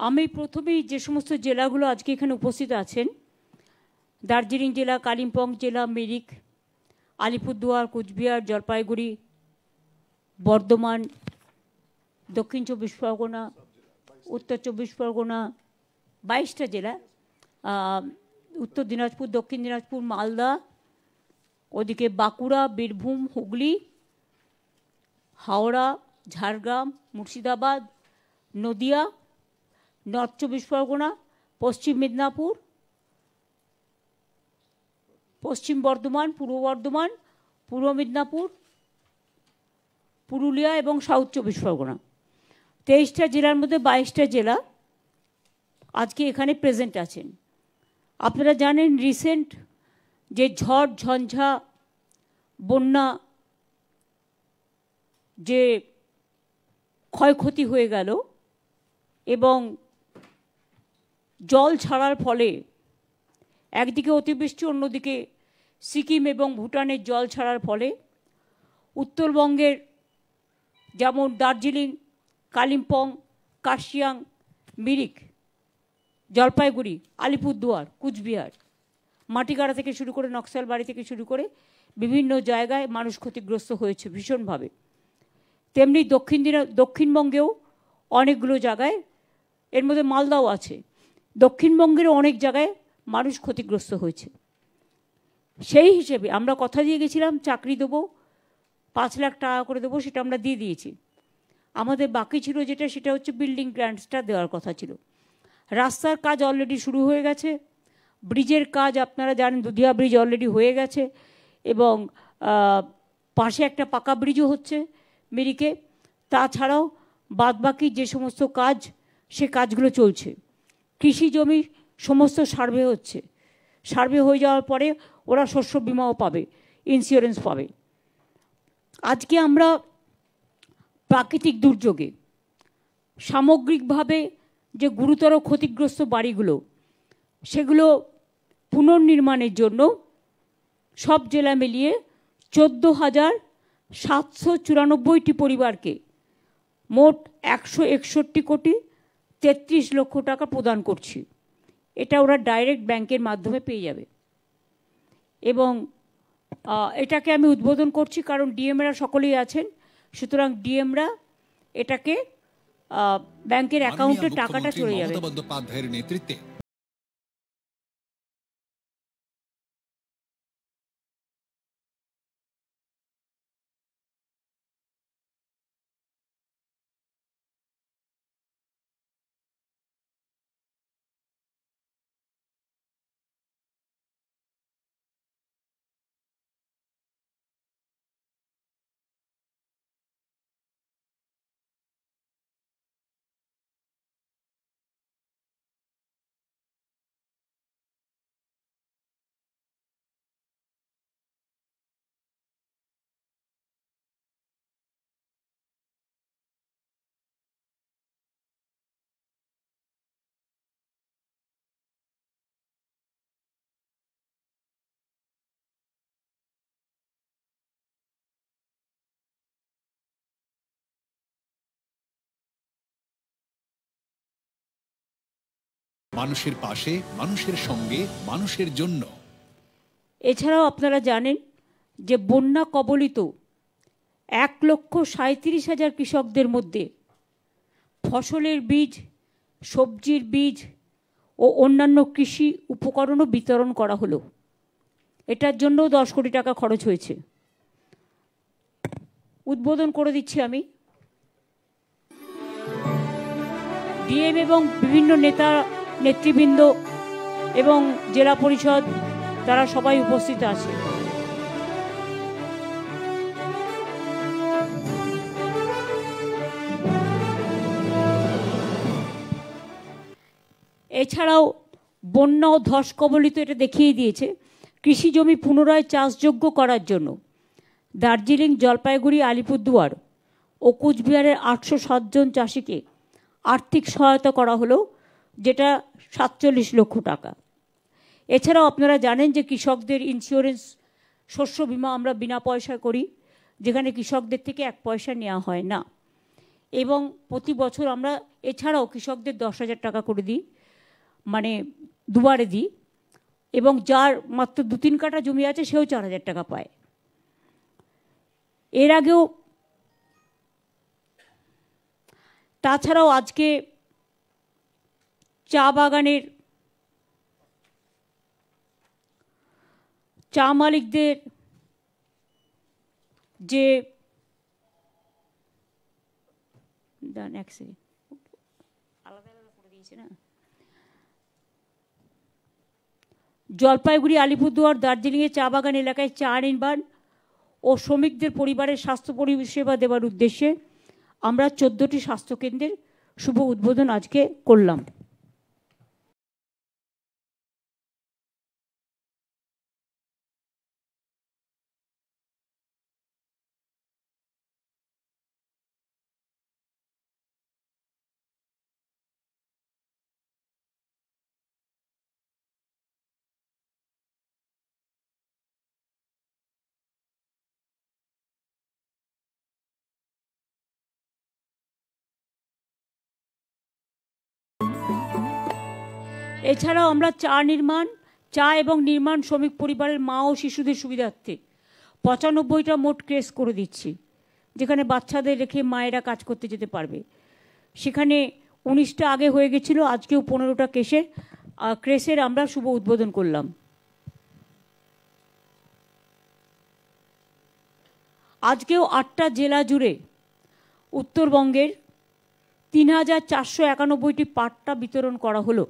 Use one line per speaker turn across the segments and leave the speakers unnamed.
আমি প্রথমেই যে সমস্ত জেলাগুলো আজকে এখানে উপস্থিত আছেন, দার্জিলিং জেলা, কালিম্পং জেলা, মিরিক, আলিপুরদুয়ার, কুচবিহার, জলপাইগুড়ি, বর্ধমান, দক্ষিণ 24 পরগনা, উত্তর 24 পরগনা, 22টা জেলা, উত্তর দিনাজপুর, দক্ষিণ দিনাজপুর, মালদা, ওদিকে বাঁকুড়া, বীরভূম, হুগলি, হাওড়া, ঝাড়গ্রাম, মুর্শিদাবাদ, নদিয়া, নর্থ 24 পরগনা, পশ্চিম মেদিনীপুর, পশ্চিম বর্ধমান, পূর্ব বর্ধমান, পূর্ব মেদিনীপুর, পুরুলিয়া এবং সাউথ 24 পরগনা। 23টা জেলার মধ্যে 22টা জেলা আজকে এখানে প্রেজেন্ট আছেন। আপনারা জানেন রিসেন্ট যে ঝড় ঝঞ্ঝা বন্যা যে ক্ষয়ক্ষতি হয়ে গেল এবং জল ছাড়ার ফলে একদিকে অতিবৃষ্টি, অন্যদিকে সিকিম এবং ভুটানের জল ছাড়ার ফলে উত্তরবঙ্গের যেমন দার্জিলিং, কালিম্পং, কার্শিয়াং, মিরিক, জলপাইগুড়ি, আলিপুরদুয়ার, কুচবিহার, মাটিগাড়া থেকে শুরু করে নকশালবাড়ি থেকে শুরু করে বিভিন্ন জায়গায় মানুষ ক্ষতিগ্রস্ত হয়েছে ভীষণভাবে। তেমনি দক্ষিণবঙ্গেও অনেকগুলো জায়গায়, এর মধ্যে মালদাও আছে, দক্ষিণবঙ্গেরও অনেক জায়গায় মানুষ ক্ষতিগ্রস্ত হয়েছে। সেই হিসেবে আমরা কথা দিয়ে গেছিলাম চাকরি দেবো, 5 লাখ টাকা করে দেবো, সেটা আমরা দিয়ে দিয়েছি। আমাদের বাকি ছিল যেটা, সেটা হচ্ছে বিল্ডিং গ্র্যান্টসটা দেওয়ার কথা ছিল। রাস্তার কাজ অলরেডি শুরু হয়ে গেছে, ব্রিজের কাজ আপনারা জানেন দুধিয়া ব্রিজ অলরেডি হয়ে গেছে এবং পাশে একটা পাকা ব্রিজও হচ্ছে মিরিকে। তাছাড়াও বাদবাকি যে সমস্ত কাজ, সে কাজগুলো চলছে। কৃষি জমি সমস্ত সার্ভে হচ্ছে, সার্ভে হয়ে যাওয়ার পরে ওরা শস্য বিমাও পাবে, ইন্স্যুরেন্স পাবে। আজকে আমরা প্রাকৃতিক দুর্যোগে সামগ্রিকভাবে যে গুরুতর ক্ষতিগ্রস্ত বাড়িগুলো, সেগুলো পুনর্নির্মাণের জন্য সব জেলা মিলিয়ে 14,794টি পরিবারকে মোট 161 কোটি 33 লক্ষ টাকা প্রদান করছি। এটা ওরা ডাইরেক্ট ব্যাংকের মাধ্যমে পেয়ে যাবে এবং এটাকে আমি উদ্বোধন করছি কারণ ডিএমরা সকলেই আছেন, সুতরাং ডিএমরা এটাকে ব্যাংকের অ্যাকাউন্টে টাকাটা চলে যাবে।
মমতা বন্দ্যোপাধ্যায়ের নেতৃত্বে মানুষের পাশে, মানুষের সঙ্গে, মানুষের জন্য।
এছাড়াও আপনারা জানেন যে বন্যা কবলিত 1,37,000 কৃষকদের মধ্যে ফসলের বীজ, সবজির বীজ ও অন্যান্য কৃষি উপকরণও বিতরণ করা হলো। এটার জন্য 10 কোটি টাকা খরচ হয়েছে। উদ্বোধন করে দিচ্ছি আমি। ডিএম এবং বিভিন্ন নেতা নেতৃবৃন্দ এবং জেলা পরিষদ তারা সবাই উপস্থিত আছে। এছাড়াও বন্যা ও ধস কবলিত এটা দেখিয়ে দিয়েছে কৃষি জমি পুনরায় চাষযোগ্য করার জন্য দার্জিলিং, জলপাইগুড়ি, আলিপুরদুয়ার ও কুচবিহারের 807 জন চাষিকে আর্থিক সহায়তা করা হলো, যেটা 47 লক্ষ টাকা। এছাড়াও আপনারা জানেন যে কৃষকদের ইন্স্যুরেন্স, শস্য বিমা আমরা বিনা পয়সায় করি, যেখানে কৃষকদের থেকে 1 পয়সা নেওয়া হয় না এবং প্রতি বছর আমরা এছাড়াও কৃষকদের 10,000 টাকা করে দিই, মানে দুবারে দিই, এবং যার মাত্র 2-3 কাঠা জমি আছে সেও 4,000 টাকা পায়। এর আগেও, তাছাড়াও আজকে চা বাগানের চা মালিকদের যে আলাদা আলাদা করে দিয়েছে না, জলপাইগুড়ি, আলিপুরদুয়ার, দার্জিলিংয়ে চা বাগান এলাকায় চা নির্মাণ ও শ্রমিকদের পরিবারের স্বাস্থ্য পরিষেবা দেওয়ার উদ্দেশ্যে আমরা 14টি স্বাস্থ্যকেন্দ্রের শুভ উদ্বোধন আজকে করলাম। এছাড়াও আমরা চা এবং নির্মাণ শ্রমিক পরিবারের মা ও শিশুদের সুবিধার্থে 95টা মোট ক্রেস করে দিচ্ছি, যেখানে বাচ্চাদের রেখে মায়েরা কাজ করতে যেতে পারবে। সেখানে 19টা আগে হয়ে গেছিলো, আজকেও 15টা ক্রেসের আমরা শুভ উদ্বোধন করলাম। আজকেও 8টা জেলা জুড়ে উত্তরবঙ্গের 3,491টি পাট্টা বিতরণ করা হলো।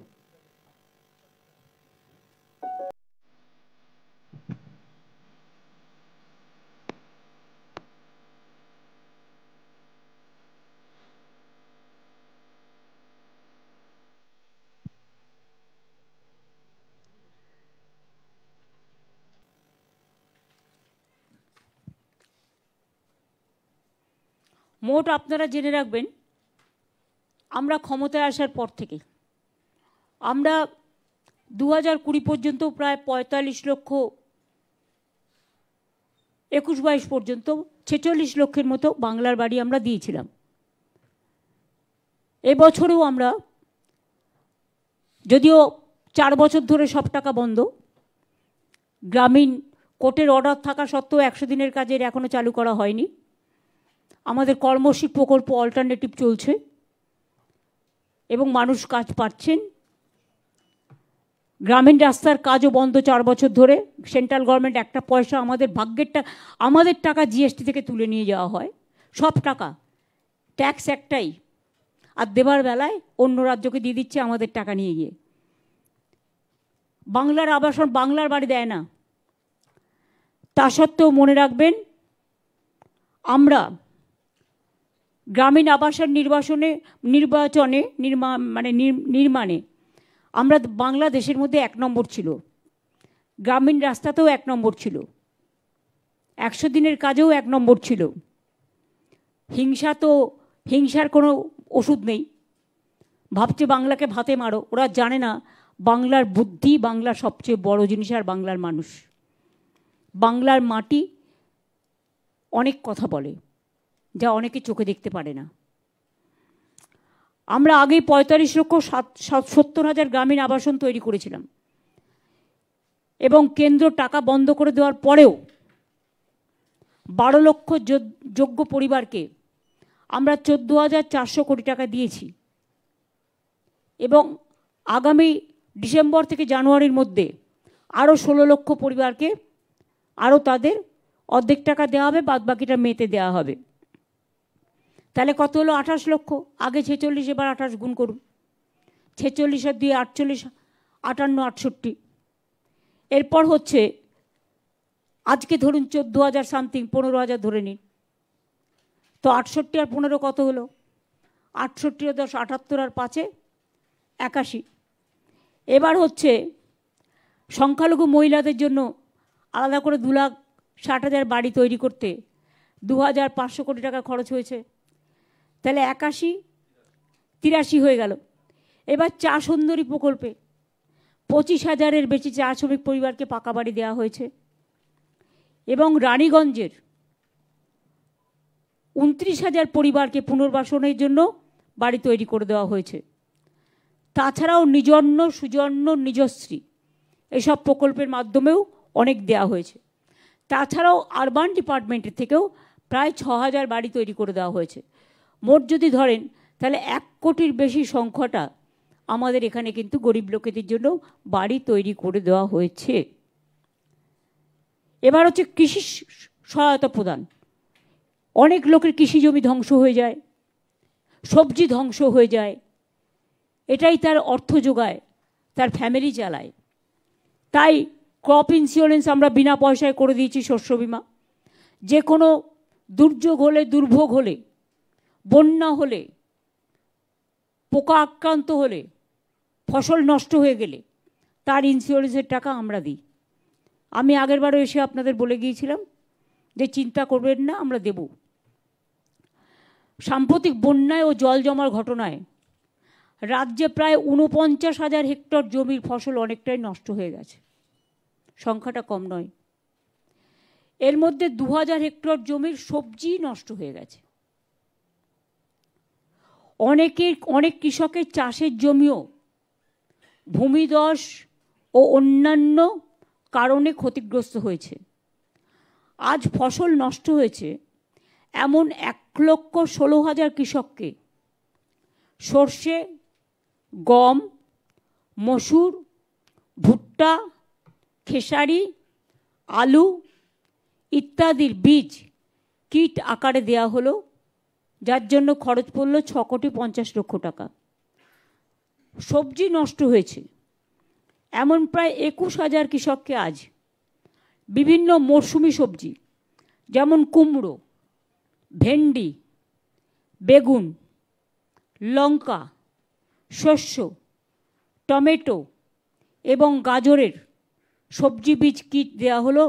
মোট আপনারা জেনে রাখবেন, আমরা ক্ষমতায় আসার পর থেকে আমরা 2020 পর্যন্ত প্রায় 45 লক্ষ, 21-22 পর্যন্ত 46 লক্ষের মতো বাংলার বাড়ি আমরা দিয়েছিলাম। এবছরেও আমরা, যদিও 4 বছর ধরে সব টাকা বন্ধ, গ্রামীণ কোর্টের অর্ডার থাকা সত্ত্বেও 100 দিনের কাজের এখনও চালু করা হয়নি। আমাদের কর্মশ্রী প্রকল্প অল্টারনেটিভ চলছে এবং মানুষ কাজ পাচ্ছেন। গ্রামীণ রাস্তার কাজও বন্ধ 4 বছর ধরে। সেন্ট্রাল গভর্নমেন্ট একটা পয়সা আমাদের টাকা জিএসটি থেকে তুলে নিয়ে যাওয়া হয়, সব টাকা, ট্যাক্স একটাই, আর দেবার বেলায় অন্য রাজ্যকে দিয়ে দিচ্ছে আমাদের টাকা নিয়ে গিয়ে। বাংলার আবাসন, বাংলার বাড়ি দেয় না। তা সত্ত্বেও মনে রাখবেন, আমরা গ্রামীণ আবাসন নির্মাণে আমরা বাংলাদেশের মধ্যে 1 নম্বর ছিল, গ্রামীণ রাস্তাতেও 1 নম্বর ছিল, 100 দিনের কাজেও 1 নম্বর ছিল। হিংসার কোনো ওষুধ নেই। ভাবছে বাংলাকে ভাতে মারো, ওরা জানে না বাংলার বুদ্ধি, বাংলার সবচেয়ে বড় জিনিস, আর বাংলার মানুষ, বাংলার মাটি অনেক কথা বলে, যা অনেকে চোখে দেখতে পারে না। আমরা আগেই 45,70,000 গ্রামীণ আবাসন তৈরি করেছিলাম, এবং কেন্দ্র টাকা বন্ধ করে দেওয়ার পরেও 12 লক্ষ যোগ্য পরিবারকে আমরা 14,400 কোটি টাকা দিয়েছি, এবং আগামী ডিসেম্বর থেকে জানুয়ারির মধ্যে আরও 16 লক্ষ পরিবারকে আরও তাদের অর্ধেক টাকা দেওয়া হবে, বাদ বাকিটা মেতে দেওয়া হবে। তাহলে কত হলো? 28 লক্ষ। আগে 46, এবার 28 গুণ করুন। 46 আর 2 48, 58, 68। এরপর হচ্ছে আজকে ধরুন 14,000 সামথিং, 15,000 ধরে নিন, তো 68 আর 15 কত হলো? 68 আর 10 78, আর 5 81। এবার হচ্ছে সংখ্যালঘু মহিলাদের জন্য আলাদা করে 2,60,000 বাড়ি তৈরি করতে 2,500 কোটি টাকা খরচ হয়েছে। তাহলে 81, 83 হয়ে গেল। এবার চা সুন্দরী প্রকল্পে 25,000-এর বেশি চা শ্রমিক পরিবারকে পাকা বাড়ি দেওয়া হয়েছে, এবং রানীগঞ্জের 29,000 পরিবারকে পুনর্বাসনের জন্য বাড়ি তৈরি করে দেওয়া হয়েছে। তাছাড়াও নিজন্য, সুজন্য, নিজশ্রী এসব প্রকল্পের মাধ্যমেও অনেক দেওয়া হয়েছে। তাছাড়াও আরবান ডিপার্টমেন্টের থেকেও প্রায় 6000 বাড়ি তৈরি করে দেওয়া হয়েছে। মোট যদি ধরেন তাহলে 1 কোটির বেশি সংখ্যাটা আমাদের এখানে কিন্তু গরিব লোকেদের জন্য বাড়ি তৈরি করে দেওয়া হয়েছে। এবার হচ্ছে কৃষি সহায়তা প্রদান। অনেক লোকের কৃষি জমি ধ্বংস হয়ে যায়, সবজি ধ্বংস হয়ে যায়, এটাই তার অর্থ যোগায়, তার ফ্যামিলি চালায়। তাই ক্রপ ইন্স্যুরেন্স আমরা বিনা পয়সায় করে দিয়েছি, শস্য বিমা। যে কোনো দুর্যোগ হলে, দুর্ভোগ হলে, বন্যা হলে, পোকা আক্রান্ত হলে, ফসল নষ্ট হয়ে গেলে তার ইন্স্যুরেন্সের টাকা আমরা দিই। আমি আগেরবারও এসে আপনাদের বলে গিয়েছিলাম যে চিন্তা করবেন না, আমরা দেব। সাম্প্রতিক বন্যায় ও জল জমার ঘটনায় রাজ্যে প্রায় 49,000 হেক্টর জমির ফসল অনেকটাই নষ্ট হয়ে গেছে। সংখ্যাটা কম নয়। এর মধ্যে 2000 হেক্টর জমির সবজি নষ্ট হয়ে গেছে। অনেক কৃষকের চাষের জমিও ভূমিধস ও অন্যান্য কারণে ক্ষতিগ্রস্ত হয়েছে। আজ ফসল নষ্ট হয়েছে এমন 1,16,000 কৃষককে সর্ষে, গম, মসুর, ভুট্টা, খেসারি, আলু ইত্যাদির বীজ কিট আকারে দেওয়া হলো, যার জন্য খরচ পড়ল 6,50,00,000 টাকা। সবজি নষ্ট হয়েছে এমন প্রায় 21,000 কৃষককে আজ বিভিন্ন মরশুমি সবজি যেমন কুমড়ো, ভেন্ডি, বেগুন, লঙ্কা, শস্য, টমেটো এবং গাজরের সবজি বীজ কিট দেওয়া হলো,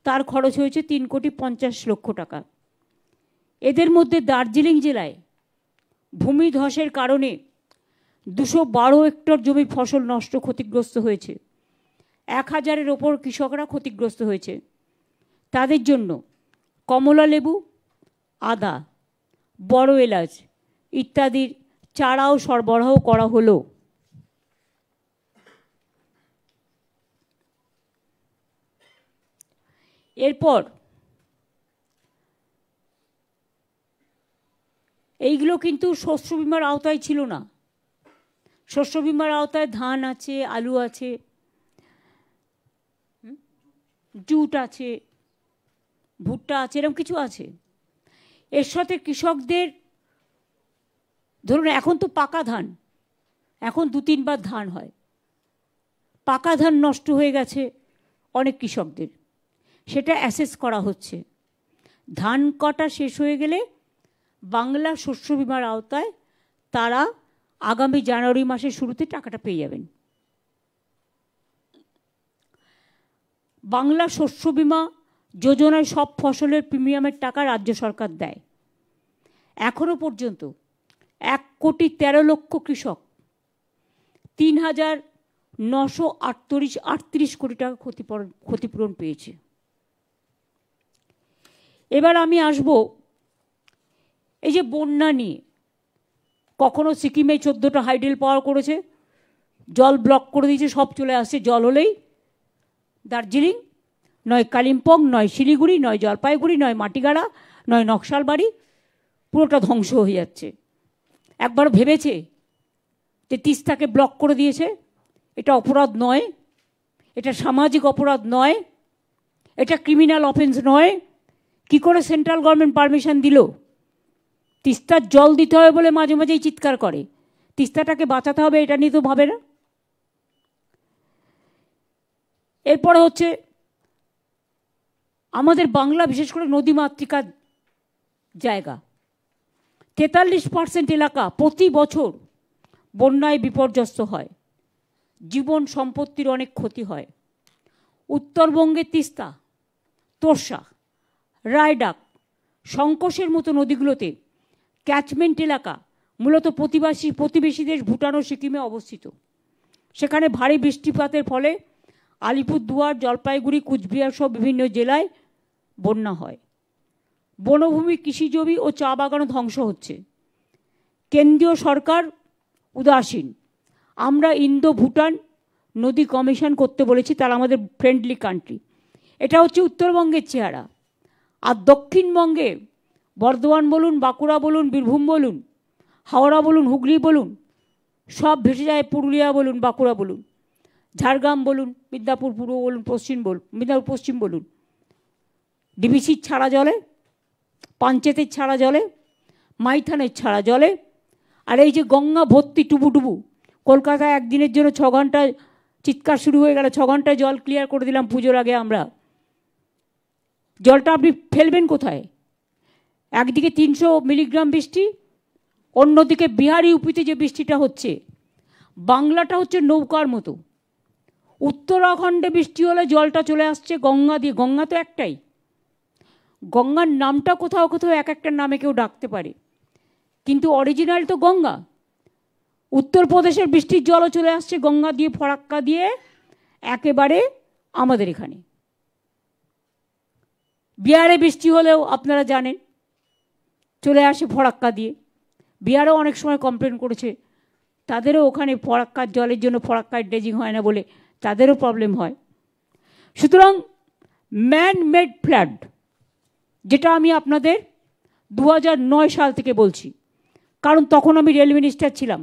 তার খরচ হয়েছে 3,50,00,000 টাকা। এদের মধ্যে দার্জিলিং জেলায় ভূমিধসের কারণে 212 হেক্টর জমির ফসল নষ্ট, ক্ষতিগ্রস্ত হয়েছে। 1000-এর ওপর কৃষকরা ক্ষতিগ্রস্ত হয়েছে। তাদের জন্য কমলা লেবু, আদা, বড় এলাচ ইত্যাদির চারাও সরবরাহ করা হলো। এরপর এইগুলো কিন্তু শস্য বিমার আওতায় ছিল না। শস্য বিমার আওতায় ধান আছে, আলু আছে, জুট আছে, ভুট্টা আছে, এরকম কিছু আছে। এর সাথে কৃষকদের ধরুন এখন তো পাকা ধান, এখন 2-3 বার ধান হয়, পাকা ধান নষ্ট হয়ে গেছে অনেক কৃষকদের, সেটা অ্যাসেস করা হচ্ছে। ধান কাটা শেষ হয়ে গেলে বাংলা শস্য বিমার আওতায় তারা আগামী জানুয়ারি মাসের শুরুতে টাকাটা পেয়ে যাবেন। বাংলা শস্য বিমা যোজনায় সব ফসলের প্রিমিয়ামের টাকা রাজ্য সরকার দেয়। এখনো পর্যন্ত 1,13,00,000 কৃষক 3,938 কোটি টাকা ক্ষতিপূরণ পেয়েছে। এবার আমি আসব এই যে বন্যা নিয়ে। কখনো সিকিমে 14টা হাইডেল পাওয়ার করেছে, জল ব্লক করে দিয়েছে, সব চলে আসছে। জল হলেই দার্জিলিং, নয় কালিম্পং, নয় শিলিগুড়ি, নয় জলপাইগুড়ি, নয় মাটিগাড়া, নয় নকশালবাড়ি, পুরোটা ধ্বংস হয়ে যাচ্ছে। একবার ভেবেছে যে তিস্তাকে ব্লক করে দিয়েছে? এটা অপরাধ নয়, এটা সামাজিক অপরাধ নয়, এটা ক্রিমিনাল অফেন্স নয়। কি করে সেন্ট্রাল গভর্নমেন্ট পারমিশন দিল? তিস্তার জল দিতে হবে বলে মাঝে মাঝেই চিৎকার করে, তিস্তাটাকে বাঁচাতে হবে এটা নিয়ে তো ভাবে না। এরপরে হচ্ছে আমাদের বাংলা, বিশেষ করে নদীমাতৃকার জায়গা, 43% এলাকা প্রতি বছর বন্যায় বিপর্যস্ত হয়, জীবন সম্পত্তির অনেক ক্ষতি হয়। উত্তরবঙ্গের তিস্তা, তোর্ষা, রায়ডাক, সংকোশের মতো নদীগুলোতে ক্যাচমেন্ট এলাকা মূলত প্রতিবেশী দেশ ভুটান ও সিকিমে অবস্থিত। সেখানে ভারী বৃষ্টিপাতের ফলে আলিপুরদুয়ার, জলপাইগুড়ি, কুচবিহার সহ বিভিন্ন জেলায় বন্যা হয়। বনভূমি, কৃষিজমি ও চা বাগানও ধ্বংস হচ্ছে। কেন্দ্রীয় সরকার উদাসীন। আমরা ইন্দো ভুটান নদী কমিশন করতে বলেছি, তারা আমাদের ফ্রেন্ডলি কান্ট্রি। এটা হচ্ছে উত্তরবঙ্গের চেহারা। আর দক্ষিণবঙ্গে বর্ধমান বলুন, বাঁকুড়া বলুন, বীরভূম বলুন, হাওড়া বলুন, হুগলি বলুন, সব ভেসে যায়। পুরুলিয়া বলুন, বাঁকুড়া বলুন, ঝাড়গ্রাম বলুন, মিদনাপুর পূর্ব বলুন, মিদনাপুর পশ্চিম বলুন, ডিবিসির ছাড়া জলে, পাঞ্চেতের ছাড়া জলে, মাইথানের ছাড়া জলে। আর এই যে গঙ্গা ভর্তি টুবুটুবু, কলকাতায় একদিনের জন্য 6 ঘন্টায় চিৎকার শুরু হয়ে গেল, 6 ঘন্টায় জল ক্লিয়ার করে দিলাম পুজোর আগে আমরা। জলটা আপনি ফেলবেন কোথায়? একদিকে 300 মিলিগ্রাম বৃষ্টি, অন্যদিকে বিহার ইউপিতে যে বৃষ্টিটা হচ্ছে, বাংলাটা হচ্ছে নৌকার মতো। উত্তরাখণ্ডে বৃষ্টি হলে জলটা চলে আসছে গঙ্গা দিয়ে। গঙ্গা তো একটাই, গঙ্গার নামটা কোথাও কোথাও এক একটা নামে কেউ ডাকতে পারে, কিন্তু অরিজিনাল তো গঙ্গা। উত্তরপ্রদেশের বৃষ্টির জলও চলে আসছে গঙ্গা দিয়ে, ফরাক্কা দিয়ে একেবারে আমাদের এখানে। বিহারে বৃষ্টি হলেও আপনারা জানেন চলে আসে ফরাক্কা দিয়ে। বিহারেও অনেক সময় কমপ্লেন করেছে, তাদেরও ওখানে ফরাক্কার জলের জন্য ফরাক্কায় ড্রেজিং হয় না বলে তাদেরও প্রবলেম হয়। সুতরাং ম্যান মেড ফ্লাড, যেটা আমি আপনাদের 2009 সাল থেকে বলছি, কারণ তখন আমি রেল মিনিস্টার ছিলাম।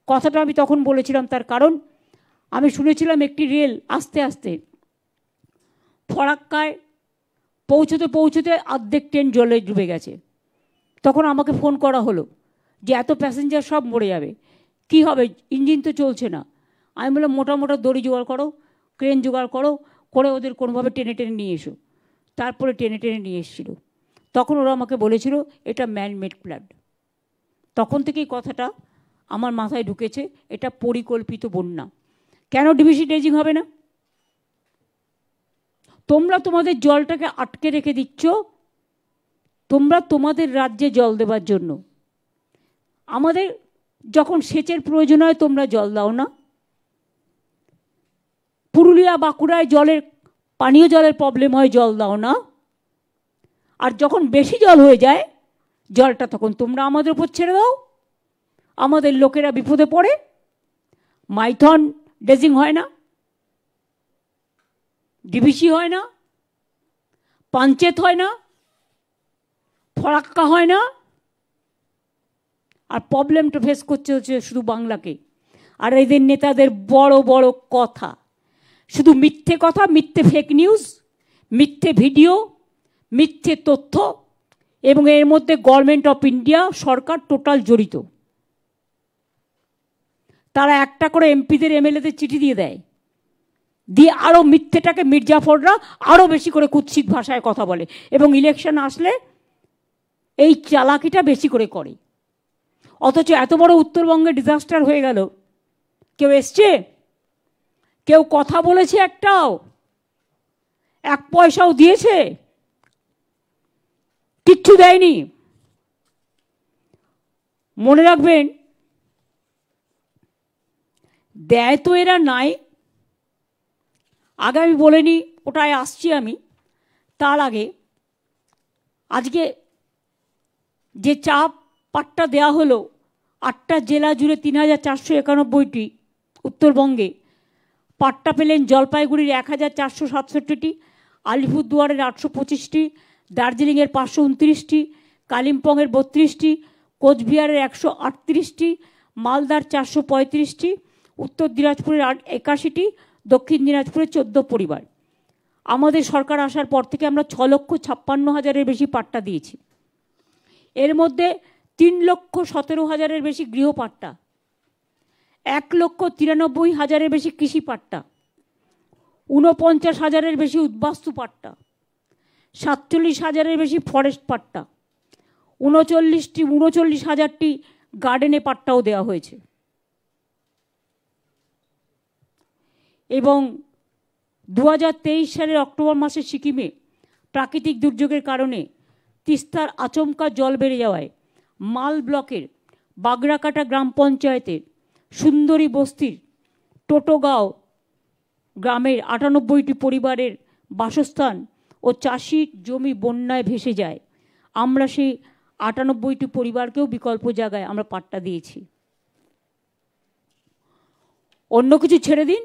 কথাটা আমি তখন বলেছিলাম, তার কারণ আমি শুনেছিলাম একটি রেল আস্তে আস্তে ফরাক্কায় পৌঁছতে পৌঁছতে অর্ধেক ট্রেন জলে ডুবে গেছে। তখন আমাকে ফোন করা হলো যে এত প্যাসেঞ্জার সব মরে যাবে, কি হবে, ইঞ্জিন তো চলছে না। আমি বললাম মোটা মোটা দড়ি জোগাড় করো, ক্রেন জোগাড় করো, করে ওদের কোনোভাবে টেনে টেনে নিয়ে এসো। তারপরে টেনে টেনে নিয়ে এসেছিল। তখন ওরা আমাকে বলেছিল এটা ম্যান মেড ফ্লাড। তখন থেকেই কথাটা আমার মাথায় ঢুকেছে, এটা পরিকল্পিত বন্যা। কেন ডিবিসি ড্রেজিং হবে না? তোমরা তোমাদের জলটাকে আটকে রেখে দিচ্ছ, তোমরা তোমাদের রাজ্যে জল দেবার জন্য। আমাদের যখন সেচের প্রয়োজন হয় তোমরা জল দাও না। পুরুলিয়া বাঁকুড়ায় জলের, পানীয় জলের প্রবলেম হয়, জল দাও না। আর যখন বেশি জল হয়ে যায় জলটা তখন তোমরা আমাদের উপর ছেড়ে দাও, আমাদের লোকেরা বিপদে পড়ে। মাইথন ড্রেজিং হয় না, ডিবিসি হয় না, পাঞ্চেত হয় না, ফরাক্কা হয় না। আর প্রবলেমটা ফেস করছে হচ্ছে শুধু বাংলাকে। আর এদের নেতাদের বড় বড় কথা, শুধু মিথ্যে কথা, মিথ্যে ফেক নিউজ, মিথ্যে ভিডিও, মিথ্যে তথ্য, এবং এর মধ্যে government of India, Sarkar total জড়িত। তারা একটা করে এমপিদের এমএলএদের চিঠি দিয়ে দেয়, দিয়ে আরও মিথ্যেটাকে মির্জাফররা আরও বেশি করে কুৎসিত ভাষায় কথা বলে, এবং ইলেকশন আসলে এই চালাকিটা বেশি করে করে। অথচ এত বড় উত্তরবঙ্গে ডিজাস্টার হয়ে গেল, কেউ এসছে, কেউ কথা বলেছে, একটাও এক পয়সাও দিয়েছে? কিচ্ছু দেয়নি। মনে রাখবেন, দেয় তো এরা নাই। আগে আমি বলিনি, ওটায় আসছি আমি। তার আগে আজকে যে চা পাট্টা দেওয়া হলো 8টা জেলা জুড়ে 3491টি, উত্তরবঙ্গে পাট্টা পেলেন জলপাইগুড়ির 1467টি, আলিপুরদুয়ারের 825টি, দার্জিলিংয়ের 529টি, কালিম্পংয়ের 32টি, কোচবিহারের 138টি, মালদার 435টি, উত্তর দিনাজপুরের 81টি, দক্ষিণ দিনাজপুরের 14 পরিবার। আমাদের সরকার আসার পর থেকে আমরা 6,56,000-এর বেশি পাট্টা দিয়েছি। এর মধ্যে 3,17,000-এর বেশি গৃহ পাট্টা, 1,93,000-এর বেশি কৃষি পাট্টা, 49,000-এর বেশি উদ্বাস্তু পাট্টা, 47,000-এর বেশি ফরেস্ট পাট্টা, 39,000-টি গার্ডেনে পাট্টাও দেওয়া হয়েছে। এবং 2023 সালের অক্টোবর মাসে সিকিমে প্রাকৃতিক দুর্যোগের কারণে তিস্তার আচমকা জল বেড়ে যাওয়ায় মাল ব্লকের বাগড়াকাটা গ্রাম পঞ্চায়েতের সুন্দরী বস্তির টোটোগাঁও গ্রামের 98টি পরিবারের বাসস্থান ও চাষির জমি বন্যায় ভেসে যায়। আমরা সেই 98টি পরিবারকেও বিকল্প জায়গায় আমরা পাট্টা দিয়েছি। অন্য কিছু ছেড়ে দিন,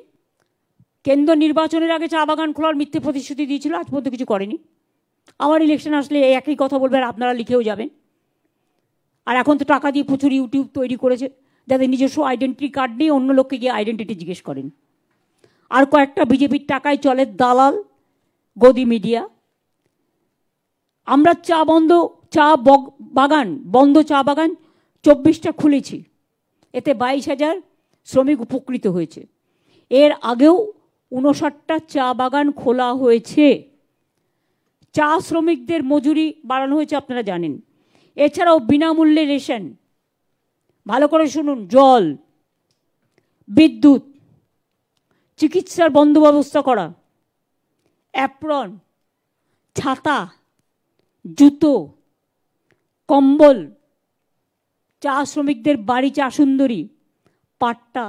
কেন্দ্র নির্বাচনের আগে চা বাগান খোলার মিথ্যে প্রতিশ্রুতি দিয়েছিল, আজ পর্যন্ত কিছু করেনি। আমার ইলেকশন আসলে এই একই কথা বলবে, আর আপনারা লিখেও যাবেন। আর এখন তো টাকা দিয়ে প্রচুর ইউটিউব তৈরি করেছে, যাদের নিজস্ব আইডেন্টিটি কার্ড নিয়ে অন্য লোককে গিয়ে আইডেন্টিটি জিজ্ঞেস করেন। আর কয়েকটা বিজেপির টাকায় চলে দালাল গদি মিডিয়া। আমরা বন্ধ চা বাগান 24টা খুলেছি, এতে 22,000 শ্রমিক উপকৃত হয়েছে। এর আগেও 59টা চা বাগান খোলা হয়েছে। চা শ্রমিকদের মজুরি বাড়ানো হয়েছে, আপনারা জানেন। এছাড়াও বিনামূল্যে রেশন, ভালো করে শুনুন, জল, বিদ্যুৎ, চিকিৎসার বন্দোবস্ত করা, অ্যাপ্রন, ছাতা, জুতো, কম্বল, চা শ্রমিকদের বাড়ি চা সুন্দরী, পাট্টা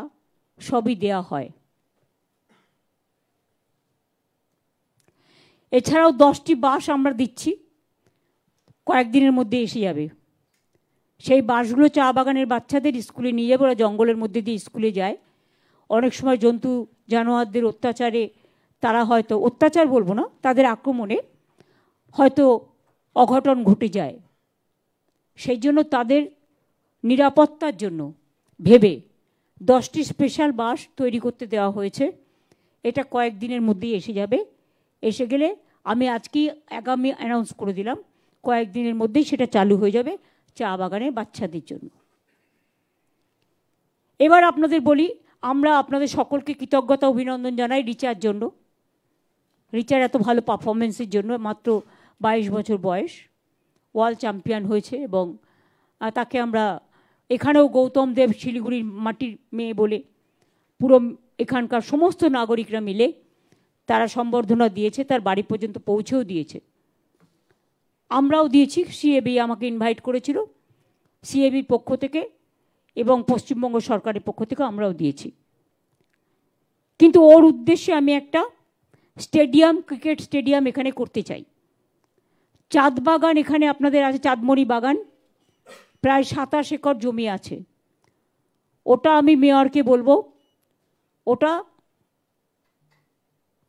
সবই দেয়া হয়। এছাড়াও 10টি বাস আমরা দিচ্ছি, কয়েকদিনের মধ্যে এসে যাবে। সেই বাসগুলো চা বাগানের বাচ্চাদের স্কুলে নিয়ে যাবে, ওরা জঙ্গলের মধ্যে দিয়ে স্কুলে যায়। অনেক সময় জন্তু জানোয়ারদের অত্যাচারে তারা হয়তো, অত্যাচার বলবো না, তাদের আক্রমণে হয়তো অঘটন ঘটে যায়। সেই জন্য তাদের নিরাপত্তার জন্য ভেবে 10টি স্পেশাল বাস তৈরি করতে দেওয়া হয়েছে। এটা কয়েকদিনের মধ্যেই এসে যাবে। এসে গেলে আমি আজকেই আগামী অ্যানাউন্স করে দিলাম, কয়েকদিনের মধ্যেই সেটা চালু হয়ে যাবে চা বাগানের বাচ্চাদের জন্য। এবার আপনাদের বলি, আমরা আপনাদের সকলকে কৃতজ্ঞতা অভিনন্দন জানাই রিচার জন্য। রিচার এত ভালো পারফরমেন্সের জন্য। মাত্র 22 বছর বয়স, ওয়ার্ল্ড চ্যাম্পিয়ন হয়েছে, এবং তাকে আমরা এখানেও গৌতম দেব শিলিগুড়ির মাটির মেয়ে বলে পুরো এখানকার সমস্ত নাগরিকরা মিলে তারা সম্বর্ধনা দিয়েছে, তার বাড়ি পর্যন্ত পৌঁছেও দিয়েছে। আমরাও দিয়েছি, সিএবি আমাকে ইনভাইট করেছিল, সিএবির পক্ষ থেকে এবং পশ্চিমবঙ্গ সরকারের পক্ষ থেকে আমরাও দিয়েছি। কিন্তু ওর উদ্দেশ্যে আমি একটা স্টেডিয়াম, ক্রিকেট স্টেডিয়াম এখানে করতে চাই। চাঁদ বাগান এখানে আপনাদের আছে, চাঁদমণি বাগান, প্রায় 27 একর জমি আছে। ওটা আমি মেয়রকে বলবো ওটা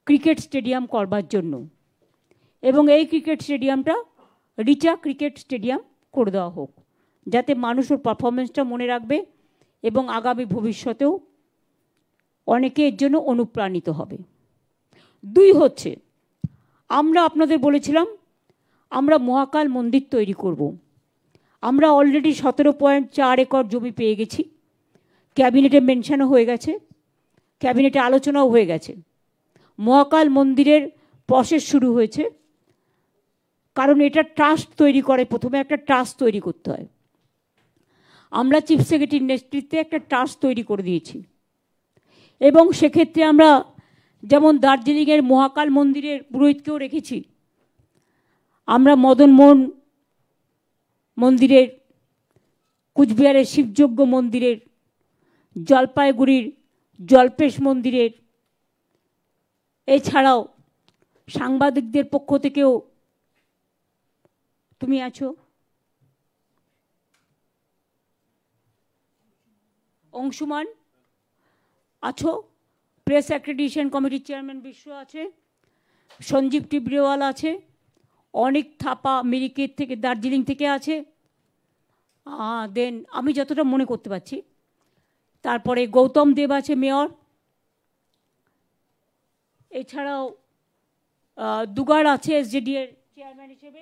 ক্রিকেট স্টেডিয়াম করবার জন্য, এবং এই ক্রিকেট স্টেডিয়ামটা রিচা ক্রিকেট স্টেডিয়াম করে দেওয়া হোক, যাতে মানুষ ওর পারফরমেন্সটা মনে রাখবে এবং আগামী ভবিষ্যতেও অনেকে এর জন্য অনুপ্রাণিত হবে। 2 হচ্ছে, আমরা আপনাদের বলেছিলাম আমরা মহাকাল মন্দির তৈরি করব। আমরা অলরেডি 17.4 একর জমি পেয়ে গেছি, ক্যাবিনেটে মেনশনও হয়ে গেছে, ক্যাবিনেটে আলোচনাও হয়ে গেছে। মহাকাল মন্দিরের প্রসেস শুরু হয়েছে, কারণ এটা ট্রাস্ট তৈরি করে, প্রথমে একটা ট্রাস্ট তৈরি করতে হয়। আমরা চিফ সেক্রেটারির নেতৃত্বে একটা ট্রাস্ট তৈরি করে দিয়েছি, এবং সেক্ষেত্রে আমরা যেমন দার্জিলিংয়ের মহাকাল মন্দিরের পুরোহিতকেও রেখেছি, আমরা মদন মোহন মন্দিরের, কুচবিহারের শিবযজ্ঞ মন্দিরের, জলপাইগুড়ির জল্পেশ মন্দিরের, এছাড়াও সাংবাদিকদের পক্ষ থেকেও তুমি আছো, অংশুমান আছো, প্রেস অ্যাক্রেডিটেশন কমিটির চেয়ারম্যান বিশ্ব আছে, সঞ্জীব টিবরিওয়াল আছে, অনেক থাপা মিরিকের থেকে, দার্জিলিং থেকে আছে, দেন আমি যতটা মনে করতে পারছি, তারপরে গৌতম দেব আছে মেয়র, এছাড়াও দুগার আছে এসজেডি এর চেয়ারম্যান হিসেবে।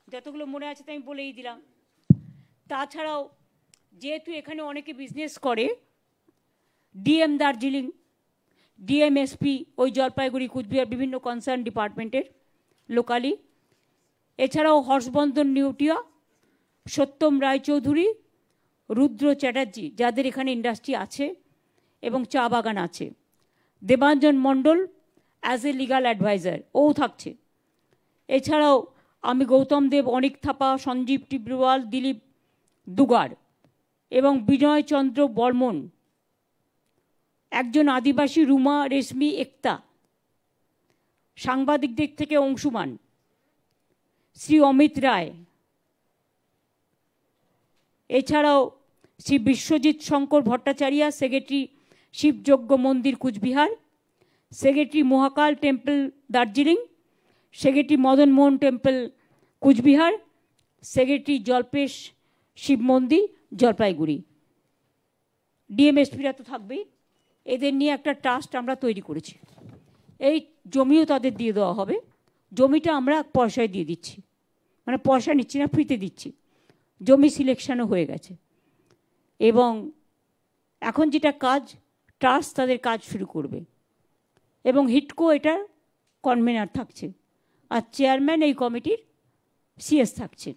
যতগুলো মনে আছে তাই আমি বলেই দিলাম। তাছাড়াও যেহেতু এখানে অনেকে বিজনেস করে, ডিএম দার্জিলিং, ডিএমএসপি ওই জলপাইগুড়ি কুচবিহার বিভিন্ন কনসার্ন ডিপার্টমেন্টের লোকালি, এছাড়াও হর্ষবর্ধন নিউটিয়া, সত্যম রায়চৌধুরী, রুদ্র চ্যাটার্জি, যাদের এখানে ইন্ডাস্ট্রি আছে এবং চা বাগান আছে, দেবাঞ্জন মণ্ডল অ্যাজ এ লিগাল অ্যাডভাইজার ও থাকছে। এছাড়াও আমি গৌতম দেব, অনিক থাপা, সঞ্জীব টিবরিওয়াল, দিলীপ দুগার এবং বিনয় চন্দ্র বর্মন, একজন আদিবাসী রুমা রেশমি একতা, সাংবাদিকদের থেকে অংশুমান, শ্রী অমিত রায়, এছাড়াও শ্রী বিশ্বজিৎ শঙ্কর ভট্টাচার্য, সেক্রেটারি শিবযজ্ঞ মন্দির কুচবিহার, সেক্রেটারি মহাকাল temple Darjeeling, secretary Madan Mohan temple Cooch Behar, secretary Jalpesh Shiva মন্দির জলপাইগুড়ি। ডিএমএসপিরা তো থাকবেই। এদের নিয়ে একটা ট্রাস্ট আমরা তৈরি করেছি। এই জমিও তাদের দিয়ে দেওয়া হবে। জমিটা আমরা পয়সায় দিয়ে দিচ্ছি, মানে পয়সা নিচ্ছি না, ফ্রিতে দিচ্ছি। জমি সিলেকশনও হয়ে গেছে এবং এখন যেটা কাজ, ট্রাস্ট তাদের কাজ শুরু করবে এবং হিটকো এটার কনভেনার থাকছে আর চেয়ারম্যান এই কমিটির সিএস থাকছে।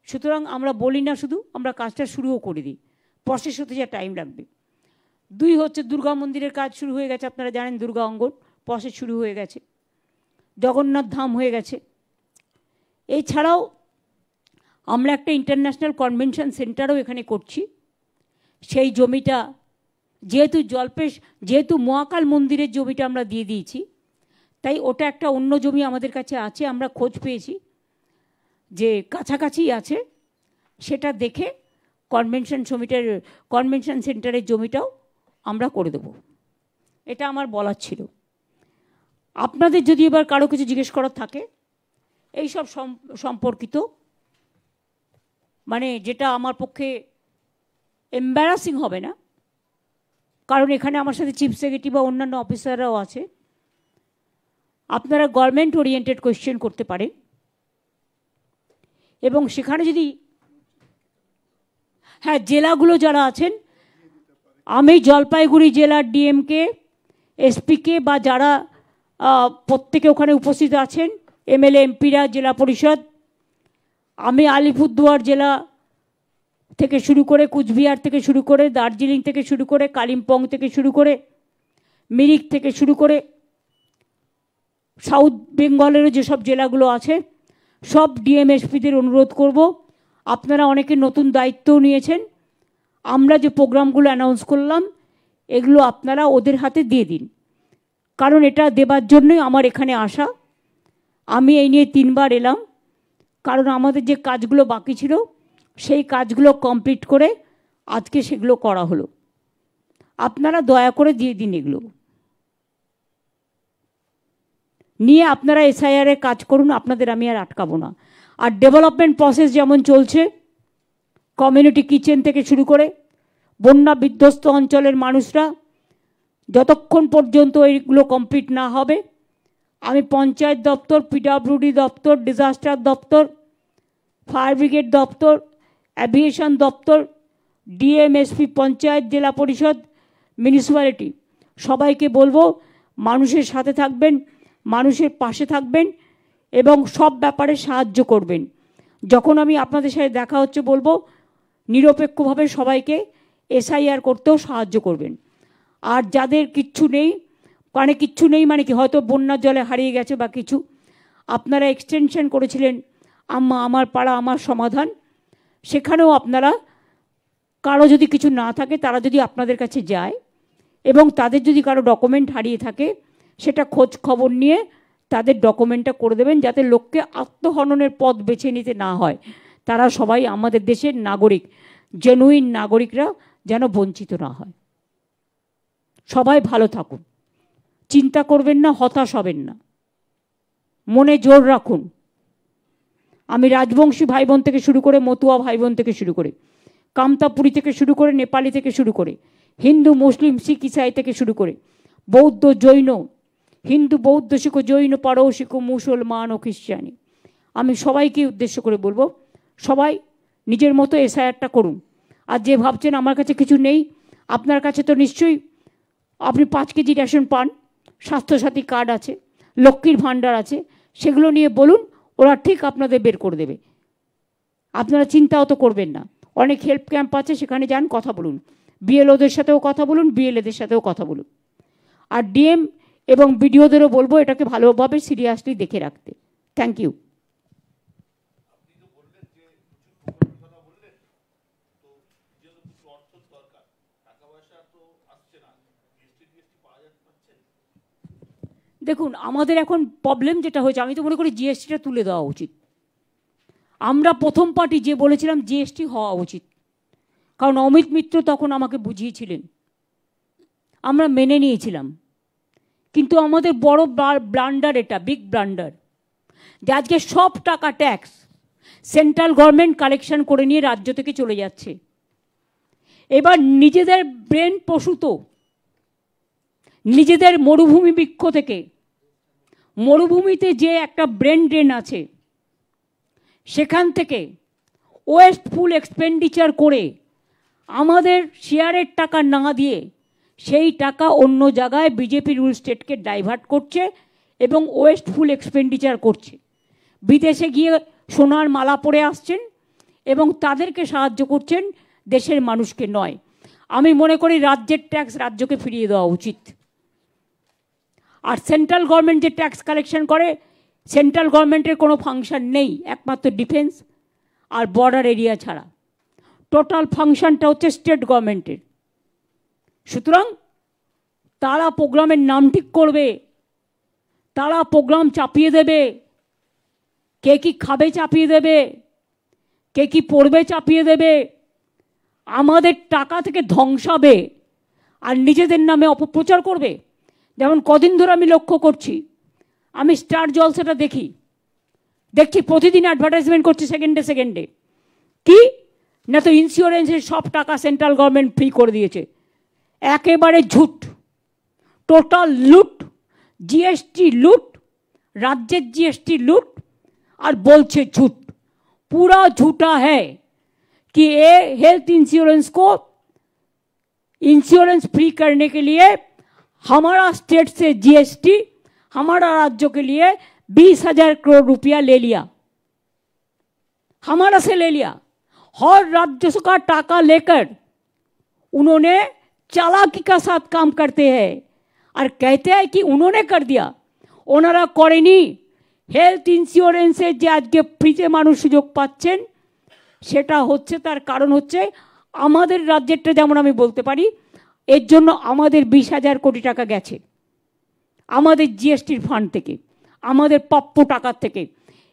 সুতরাং আমরা বলি না শুধু, আমরা কাজটা শুরুও করে দিই। প্রসেস হতে যা টাইম লাগবে। 2 হচ্ছে দুর্গা মন্দিরের কাজ শুরু হয়ে গেছে, আপনারা জানেন দুর্গা অঙ্গন প্রসেস শুরু হয়ে গেছে। জগন্নাথ ধাম হয়ে গেছে। এছাড়াও আমরা একটা ইন্টারন্যাশনাল কনভেনশন সেন্টারও এখানে করছি। সেই জমিটা যেহেতু মহাকাল মন্দিরের জমিটা আমরা দিয়ে দিয়েছি, তাই ওটা একটা অন্য জমি আমাদের কাছে আছে। আমরা খোঁজ পেয়েছি যে কাছাকাছি আছে, সেটা দেখে কনভেনশন সেন্টারের জমিটাও আমরা করে দেব। এটা আমার বলার ছিল। আপনাদের যদি এবার কারো কিছু জিজ্ঞেস করার থাকে এই সব সম্পর্কিত, মানে যেটা আমার পক্ষে এম্বারাসিং হবে না, কারণ এখানে আমার সাথে চিফ সেক্রেটারি বা অন্যান্য অফিসাররাও আছে, আপনারা গভর্নমেন্ট ওরিয়েন্টেড কোয়েশ্চেন করতে পারেন। এবং সেখানে যদি জেলাগুলো যারা আছেন, আমি জলপাইগুড়ি জেলার ডিএমকে, এসপিকে বা যারা প্রত্যেকে ওখানে উপস্থিত আছেন, এমএলএ এমপিরা, জেলা পরিষদ, আমি আলিপুরদুয়ার জেলা থেকে শুরু করে, কুচবিহার থেকে শুরু করে, দার্জিলিং থেকে শুরু করে, কালিম্পং থেকে শুরু করে, মিরিক থেকে শুরু করে, সাউথ বেঙ্গলেরও যেসব জেলাগুলো আছে সব ডিএমএসপিদের অনুরোধ করব, আপনারা অনেকে নতুন দায়িত্বও নিয়েছেন, আমরা যে প্রোগ্রামগুলো অ্যানাউন্স করলাম এগুলো আপনারা ওদের হাতে দিয়ে দিন। কারণ এটা দেবার জন্যই আমার এখানে আসা। আমি এই নিয়ে 3 বার এলাম, কারণ আমাদের যে কাজগুলো বাকি ছিল সেই কাজগুলো কমপ্লিট করে আজকে সেগুলো করা হলো। আপনারা দয়া করে দিয়ে দিন এগুলো নিয়ে। আপনারা এসআইআরের কাজ করুন, আপনাদের আমি আর আটকাবো না। আর ডেভেলপমেন্ট প্রসেস যেমন চলছে, কমিউনিটি কিচেন থেকে শুরু করে বন্যা বিধ্বস্ত অঞ্চলের মানুষরা, যতক্ষণ পর্যন্ত এইগুলো কমপ্লিট না হবে আমি পঞ্চায়েত দপ্তর, পিডব্লিউডি দপ্তর, ডিজাস্টার দপ্তর, ফায়ার ব্রিগেড দপ্তর, অ্যাভিয়েশন দপ্তর, ডিএমএসপি, পঞ্চায়েত, জেলা পরিষদ, মিউনিসিপ্যালিটি সবাইকে বলবো মানুষের সাথে থাকবেন, মানুষের পাশে থাকবেন এবং সব ব্যাপারে সাহায্য করবেন। যখন আমি আপনাদের সাথে দেখা হচ্ছে বলবো নিরপেক্ষভাবে সবাইকে এসআইআর করতেও সাহায্য করবেন। আর যাদের কিচ্ছু নেই মানে কি হয়তো বন্যার জলে হারিয়ে গেছে বা কিছু, আপনারা এক্সটেনশন করেছিলেন আমার পাড়া আমার সমাধান, সেখানেও আপনারা কারো যদি কিছু না থাকে তারা যদি আপনাদের কাছে যায় এবং তাদের যদি কারো ডকুমেন্ট হারিয়ে থাকে সেটা খোঁজ খবর নিয়ে তাদের ডকুমেন্টটা করে দেবেন, যাতে লোককে আত্মহননের পথ বেছে নিতে না হয়। তারা সবাই আমাদের দেশের নাগরিক, জেনুইন নাগরিকরা যেন বঞ্চিত না হয়। সবাই ভালো থাকুন, চিন্তা করবেন না, হতাশ হবেন না, মনে জোর রাখুন। আমি রাজবংশী ভাই বোন থেকে শুরু করে, মতুয়া ভাই বোন থেকে শুরু করে, কামতাপুরী থেকে শুরু করে, নেপালি থেকে শুরু করে, হিন্দু মুসলিম শিখ ইসাই থেকে শুরু করে, বৌদ্ধ জৈন, হিন্দু বৌদ্ধ শিখ জৈন পারসিক মুসলমান ও খ্রিস্টানি, আমি সবাইকে উদ্দেশ্য করে বলবো সবাই নিজের মতো এসআইআরটা করুন। আর যে ভাবছেন আমার কাছে কিছু নেই, আপনার কাছে তো নিশ্চয়ই আপনি 5 কেজি রেশন পান, স্বাস্থ্যসাথী কার্ড আছে, লক্ষ্মীর ভাণ্ডার আছে, সেগুলো নিয়ে বলুন, ওরা ঠিক আপনাদের বের করে দেবে। আপনারা চিন্তাও তো করবেন না। অনেক হেল্প ক্যাম্প আছে, সেখানে যান, কথা বলুন, বিএলওদের সাথেও কথা বলুন, বিএলএদের সাথেও কথা বলুন। আর ডিএম এবং বিডিওদেরও বলবো এটাকে ভালোভাবে সিরিয়াসলি দেখে রাখতে। Thank you. দেখুন আমাদের এখন প্রবলেম যেটা হয়েছে, আমি তো মনে করি জিএসটিটা তুলে দেওয়া উচিত। আমরা প্রথম পার্টি যে বলেছিলাম জিএসটি হওয়া উচিত, কারণ অমিত মিত্র তখন আমাকে বুঝিয়েছিলেন, আমরা মেনে নিয়েছিলাম। কিন্তু আমাদের বড় ব্লান্ডার, এটা বিগ ব্লান্ডার, যে আজকে সব টাকা ট্যাক্স সেন্ট্রাল গভর্নমেন্ট কালেকশন করে নিয়ে রাজ্য থেকে চলে যাচ্ছে। এবার নিজেদের ব্রেন প্রসূত, নিজেদের মরুভূমি বৃক্ষ থেকে, মরুভূমিতে যে একটা ব্রেন ড্রেন আছে, সেখান থেকে ওয়েস্টফুল এক্সপেন্ডিচার করে আমাদের শেয়ারের টাকা না দিয়ে সেই টাকা অন্য জায়গায় বিজেপি রুল স্টেটকে ডাইভার্ট করছে এবং ওয়েস্টফুল এক্সপেন্ডিচার করছে। বিদেশে গিয়ে সোনার মালা পরে আসছেন এবং তাদেরকে সাহায্য করছেন, দেশের মানুষকে নয়। আমি মনে করি রাজ্যের ট্যাক্স রাজ্যকে ফিরিয়ে দেওয়া উচিত। আর সেন্ট্রাল গভর্নমেন্ট যে ট্যাক্স কালেকশন করে, সেন্ট্রাল গভর্নমেন্টের কোনো ফাংশন নেই, একমাত্র ডিফেন্স আর বর্ডার এরিয়া ছাড়া। টোটাল ফাংশনটা হচ্ছে স্টেট গভর্নমেন্টের। সুতরাং তারা প্রোগ্রামের নাম ঠিক করবে, তারা প্রোগ্রাম চাপিয়ে দেবে, কে কি খাবে চাপিয়ে দেবে, কে কি পড়বে চাপিয়ে দেবে, আমাদের টাকা থেকে ধ্বংসাবে আর নিজেদের নামে অপপ্রচার করবে। যেমন কদিন ধরে আমি লক্ষ্য করছি, আমি স্টার জলসাটা দেখছি প্রতিদিন অ্যাডভার্টাইজমেন্ট করছে সেকেন্ডে সেকেন্ডে। কি না, তো ইন্স্যুরেন্সের সব টাকা সেন্ট্রাল গভর্নমেন্ট ফ্রি করে দিয়েছে। একেবারে ঝুট, টোটাল লুট, জিএসটি লুট, রাজ্যের জিএসটি लूट और बोलছে झूठ, पूरा झूठा है कि ये हेल्थ इंश्योरेंस को इंश्योरेंस फ्री करने के लिए हमारा स्टेट से जीएसटी हमारा राज्य के लिए 20,000 करोड़ रुपया ले लिया, हमारा से ले लिया। हर राज्य का टाका लेकर उन्होंने चालाकी का साथ काम करते हैं और कहते हैं कि उन्होंने कर दिया। ওনারা করেনি। হেলথ ইন্স্যুরেন্সে যে আজকে ফ্রিতে মানুষ সুযোগ পাচ্ছেন, সেটা হচ্ছে, তার কারণ হচ্ছে আমাদের রাজ্যেরটা, যেমন আমি বলতে পারি, এর জন্য আমাদের 20,000 কোটি টাকা গেছে আমাদের জিএসটির ফান্ড থেকে, আমাদের প্রাপ্য টাকার থেকে।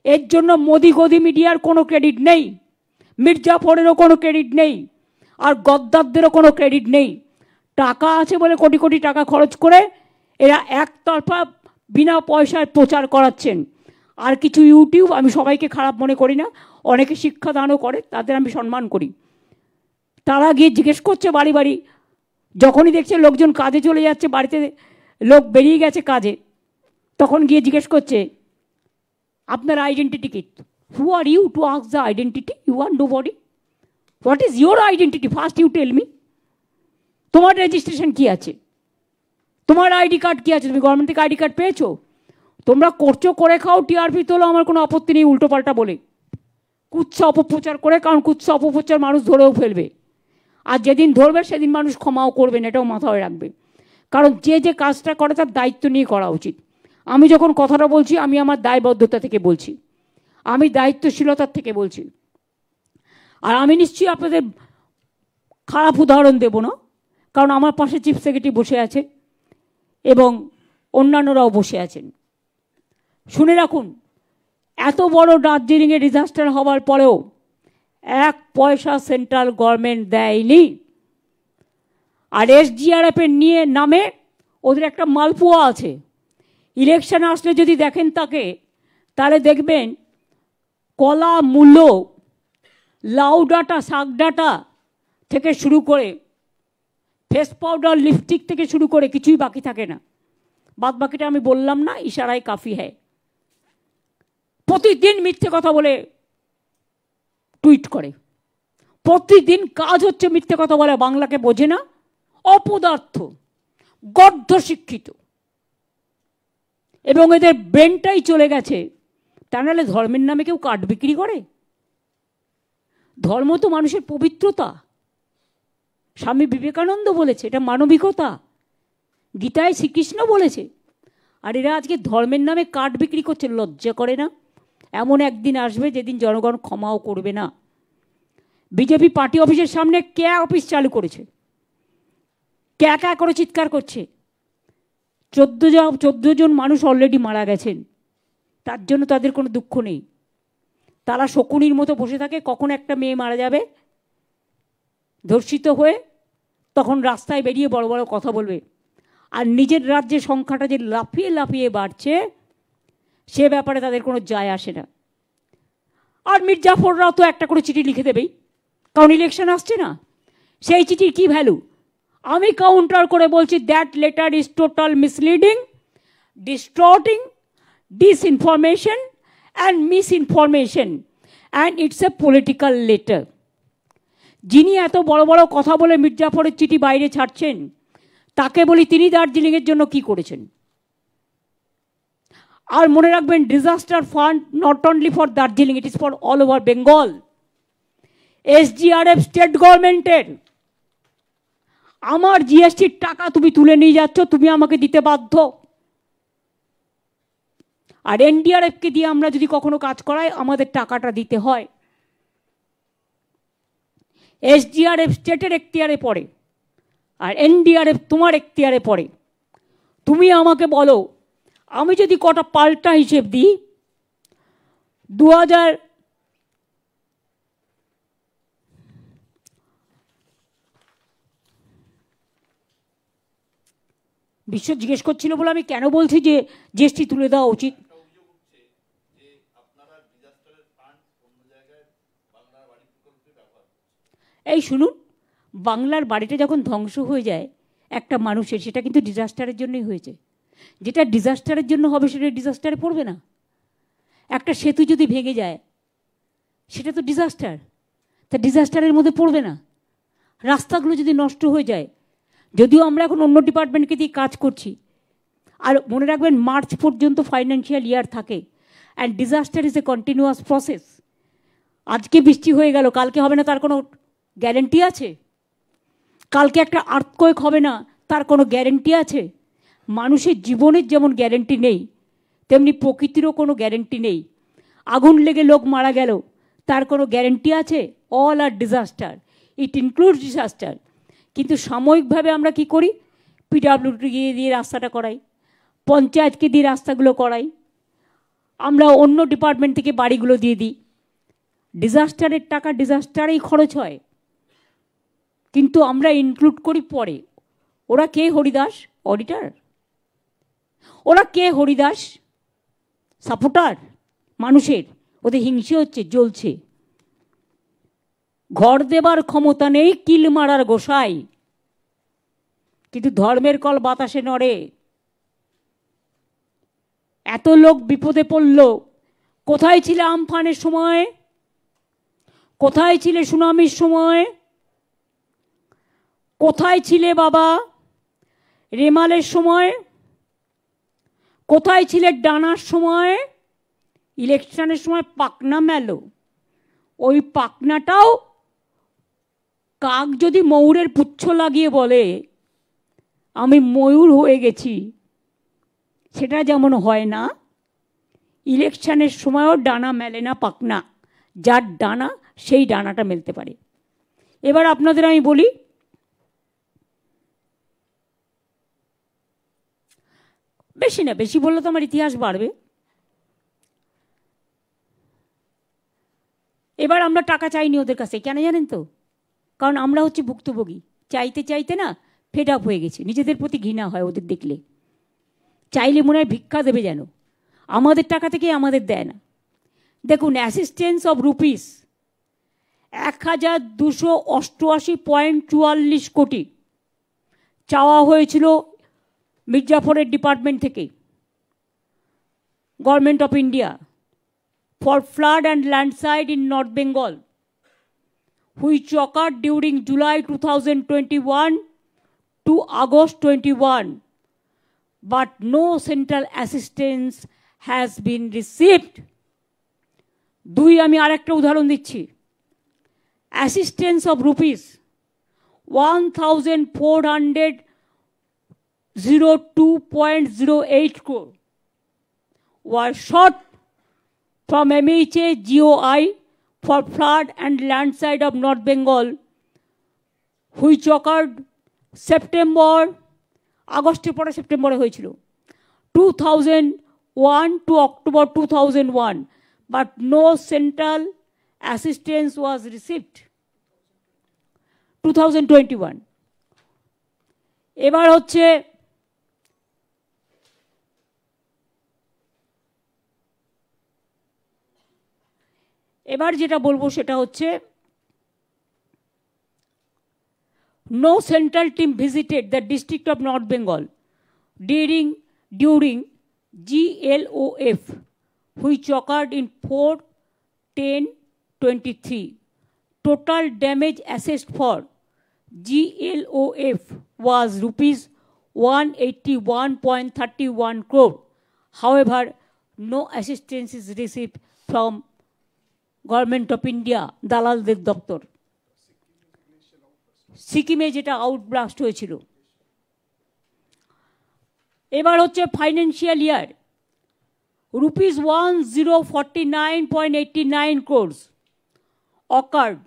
এর জন্য মোদি গদি মিডিয়ার কোনো ক্রেডিট নেই, মির্জাফরেরও কোনো ক্রেডিট নেই, আর গদ্দারদেরও কোনো ক্রেডিট নেই। টাকা আছে বলে কোটি কোটি টাকা খরচ করে এরা একতরফা বিনা পয়সায় প্রচার করাচ্ছেন। আর কিছু ইউটিউব, আমি সবাইকে খারাপ মনে করি না, অনেকে শিক্ষাদানও করে, তাদের আমি সম্মান করি, তারা গিয়ে জিজ্ঞেস করছে বাড়ি বাড়ি, যখনই দেখছে লোকজন কাজে চলে যাচ্ছে, বাড়িতে লোক বেরিয়ে গেছে কাজে, তখন গিয়ে জিজ্ঞেস করছে আপনার আইডেন্টিটি কি? Who are you to ask the identity? You are nobody. What is your identity? First you tell me. তোমার রেজিস্ট্রেশন কি আছে? তোমার আইডি কার্ড কি আছে? তুমি গভর্নমেন্ট থেকে আইডি কার্ড পেয়েছো? তোমরা করছো, করে খাও, টিআরপি তোলো, আমার কোনো আপত্তি নেই উল্টো পাল্টা বলে, কুৎসা অপপ্রচার করে, কারণ কুৎসা অপপ্রচার মানুষ ধরেও ফেলবে, আর যেদিন ধরবে সেদিন মানুষ ক্ষমাও করবেন, এটাও মাথায় রাখবে। কারণ যে যে কাজটা করে তার দায়িত্ব নিয়ে করা উচিত। আমি যখন কথাটা বলছি, আমি আমার দায়বদ্ধতা থেকে বলছি, আমি দায়িত্বশীলতার থেকে বলছি। আর আমি নিশ্চয়ই আপনাদের খারাপ উদাহরণ দেব না, কারণ আমার পাশে চিফ সেক্রেটারি বসে আছে এবং অন্যান্যরাও বসে আছেন। শুনে রাখুন, এত বড় দার্জিলিংয়ে ডিজাস্টার হওয়ার পরেও 1 পয়সা সেন্ট্রাল গভর্নমেন্ট দেয়নি। আর এসডিআরএফের নিয়ে নামে ওদের একটা মালপোয়া আছে। ইলেকশন আসলে যদি দেখেন তাকে, তাহলে দেখবেন কলা, মূলো, লাউ ডাঁটা, শাক ডাঁটা থেকে শুরু করে ফেস পাউডার, লিপস্টিক থেকে শুরু করে কিছুই বাকি থাকে না। বাদ বাকিটা আমি বললাম না, ইশারায় কাফি হ্যায়। প্রতিদিন মিথ্যে কথা বলে টুইট করে, প্রতিদিন কাজ হচ্ছে মিথ্যে কথা বলে। বাংলাকে বোঝে না, অপদার্থ, গর্ধ শিক্ষিত, এবং এদের ব্রেনটাই চলে গেছে। তা নাহলে ধর্মের নামে কেউ কাঠ বিক্রি করে? ধর্ম তো মানুষের পবিত্রতা। স্বামী বিবেকানন্দ বলেছে এটা মানবিকতা, গীতায় শ্রীকৃষ্ণ বলেছে। আর এরা আজকে ধর্মের নামে কাঠ বিক্রি করছে, লজ্জা করে না? এমন একদিন আসবে যেদিন জনগণ ক্ষমাও করবে না। বিজেপি পার্টি অফিসের সামনে কে অফিস চালু করেছে, কে করে চিৎকার করছে। 14 জন মানুষ অলরেডি মারা গেছেন, তার জন্য তাদের কোনো দুঃখ নেই। তারা শকুনির মতো বসে থাকে, কখন একটা মেয়ে মারা যাবে ধর্ষিত হয়ে, তখন রাস্তায় বেরিয়ে বড় বড় কথা বলবে। আর নিজের রাজ্যের সংখ্যাটা যে লাফিয়ে লাফিয়ে বাড়ছে সে ব্যাপারে তাদের কোনো যায় আসে না। আর মির্জাফররাও তো একটা করে চিঠি লিখে দেবেই, কারণ ইলেকশন আসছে না। সেই চিঠির কি ভ্যালু? আমি কাউন্টার করে বলছি, that letter is total misleading, distorting, disinformation and misinformation, and it's a political letter. যিনি এত বড় বড় কথা বলে মির্জাফরের চিঠি বাইরে ছাড়ছেন তাকে বলি, তিনি দার্জিলিংয়ের জন্য কি করেছেন? আর মনে রাখবেন, disaster fund not only for Darjeeling, it is for all over Bengal. SGRF state গভর্নমেন্টের। আমার জিএসটির টাকা তুমি তুলে নিয়ে যাচ্ছ, তুমি আমাকে দিতে বাধ্য। আর NDRFকে দিয়ে আমরা যদি কখনো কাজ করাই আমাদের টাকাটা দিতে হয়। SGRF স্টেটের এখতিয়ারে পড়ে আর NDRF তোমার এখতিয়ারে পড়ে। তুমি আমাকে বলো, আমি যদি কটা পাল্টা হিসেব দিই, 2000 বিশ্ব জিজ্ঞেস করছিল বলে আমি কেন বলছি যে জিএসটি তুলে দেওয়া উচিত। এই শুনুন, বাংলার বাড়িটা যখন ধ্বংস হয়ে যায় একটা মানুষের, সেটা কিন্তু ডিজাস্টারের জন্যই হয়েছে। যেটা ডিজাস্টারের জন্য হবে সেটা ডিজাস্টারে পড়বে না। একটা সেতু যদি ভেঙে যায় সেটা তো ডিজাস্টার, তা ডিজাস্টারের মধ্যে পড়বে না। রাস্তাগুলো যদি নষ্ট হয়ে যায়, যদিও আমরা এখন অন্য ডিপার্টমেন্টকে দিয়ে কাজ করছি, আর মনে রাখবেন মার্চ পর্যন্ত ফাইন্যান্সিয়াল ইয়ার থাকে, and disaster is a continuous process. আজকে বৃষ্টি হয়ে গেল, কালকে হবে না তার কোনো গ্যারেন্টি আছে? কালকে একটা আর্থকোয়েক হবে না তার কোনো গ্যারেন্টি আছে? মানুষের জীবনের যেমন গ্যারেন্টি নেই, তেমনি প্রকৃতিরও কোনো গ্যারেন্টি নেই। আগুন লেগে লোক মারা গেল, তার কোনো গ্যারেন্টি আছে? All are disaster, it includes disaster. কিন্তু সাময়িকভাবে আমরা কি করি? PWD দিয়ে রাস্তাটা করাই, পঞ্চায়েতকে দিয়ে রাস্তাগুলো করাই, আমরা অন্য ডিপার্টমেন্ট থেকে বাড়িগুলো দিয়ে দিই। ডিজাস্টারের টাকা ডিজাস্টারেই খরচ হয়, কিন্তু আমরা ইনক্লুড করি পরে। ওরা কে হরিদাস? অডিটার। ওরা কে হরিদাস? সাপোর্টার মানুষের। ওদের হিংসে হচ্ছে, জ্বলছে। ঘর দেবার ক্ষমতা নেই, কিল মারার গোসাই, কিন্তু ধর্মের কল বাতাসে নড়ে। এত লোক বিপদে পড়ল, কোথায় ছিলে আমফানের সময়? কোথায় ছিলে সুনামির সময়? কোথায় ছিলে বাবা রেমালের সময়? কোথায় ছিলে ডানার সময়? ইলেকশনের সময় পাকনা মেলো। ওই পাকনাটাও কাক যদি ময়ূরের পুচ্ছ লাগিয়ে বলে আমি ময়ূর হয়ে গেছি, সেটা যেমন হয় না, ইলেকশনের সময়ও ডানা মেলে না পাকনা। যার ডানা সেই ডানাটা মেলতে পারে। এবার আপনাদের আমি বলি, বেশি না, বেশি বললে তো আমার ইতিহাস বাড়বে। এবার আমরা টাকা চাইনি ওদের কাছে, কেন জানেন তো? কারণ আমরা হচ্ছে ভুক্তভোগী। চাইতে চাইতে না ফেড আপ হয়ে গেছি, নিজেদের প্রতি ঘৃণা হয় ওদের দেখলে। চাইলে মনে হয় ভিক্ষা দেবে যেন, আমাদের টাকা থেকে আমাদের দেয় না। দেখুন, অ্যাসিস্ট্যান্স অফ রুপিস 1288.44 কোটি চাওয়া হয়েছিল মির্জাফরের ডিপার্টমেন্ট থেকে, government of India, for flood and landslide in North Bengal, which occurred during July 2021 to August 21, but no central assistance has been received. দুই, আমি আরেকটা উদাহরণ দিচ্ছি। Assistance of rupees 1402.08 crore were sought from MHA GOI for flood and landslide of North Bengal, which occurred September, আগস্টের পরে সেপ্টেম্বরে হয়েছিল, 2001 to October 2001, but no central assistance was received. 2021. এবার হচ্ছে এবার যেটা বলবো সেটা হচ্ছে no central team visited the district of North Bengal during GLOF, which occurred in 4/10/23. Total damage assessed for GLOF was rupees 181.31 crore. However, no assistance is received from Government of India, দালালদের দপ্তর। সিকিমে যেটা আউটব্লাস্ট হয়েছিল। এবার হচ্ছে financial year rupees 1049.89 crores occurred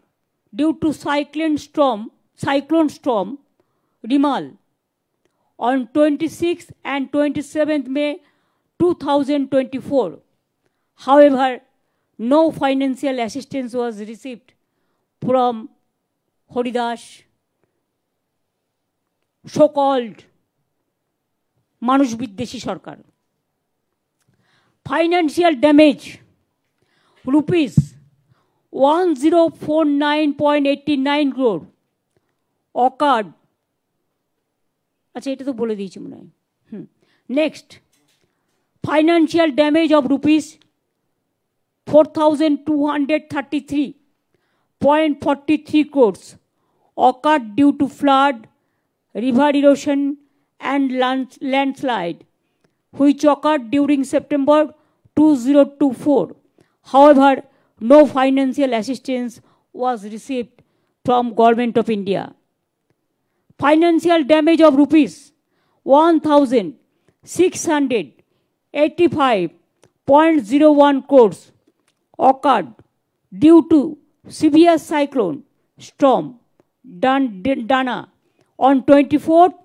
due to cyclone storm Rimal on 26th and 27th May 2024. However, no financial assistance was received from Horidas, so-called মানুষ বিদ্বেষী সরকার। Financial damage rupees 1049.89 crore occurred, আচ্ছা এটা তো বলে দিয়েছি মনে হয়। Next, financial damage of rupees 4,233.43 crores occurred due to flood, river erosion and landslide, which occurred during September 2024. However, no financial assistance was received from Government of India. Financial damage of rupees 1,685.01 crores occurred due to severe cyclone storm Dana on 24th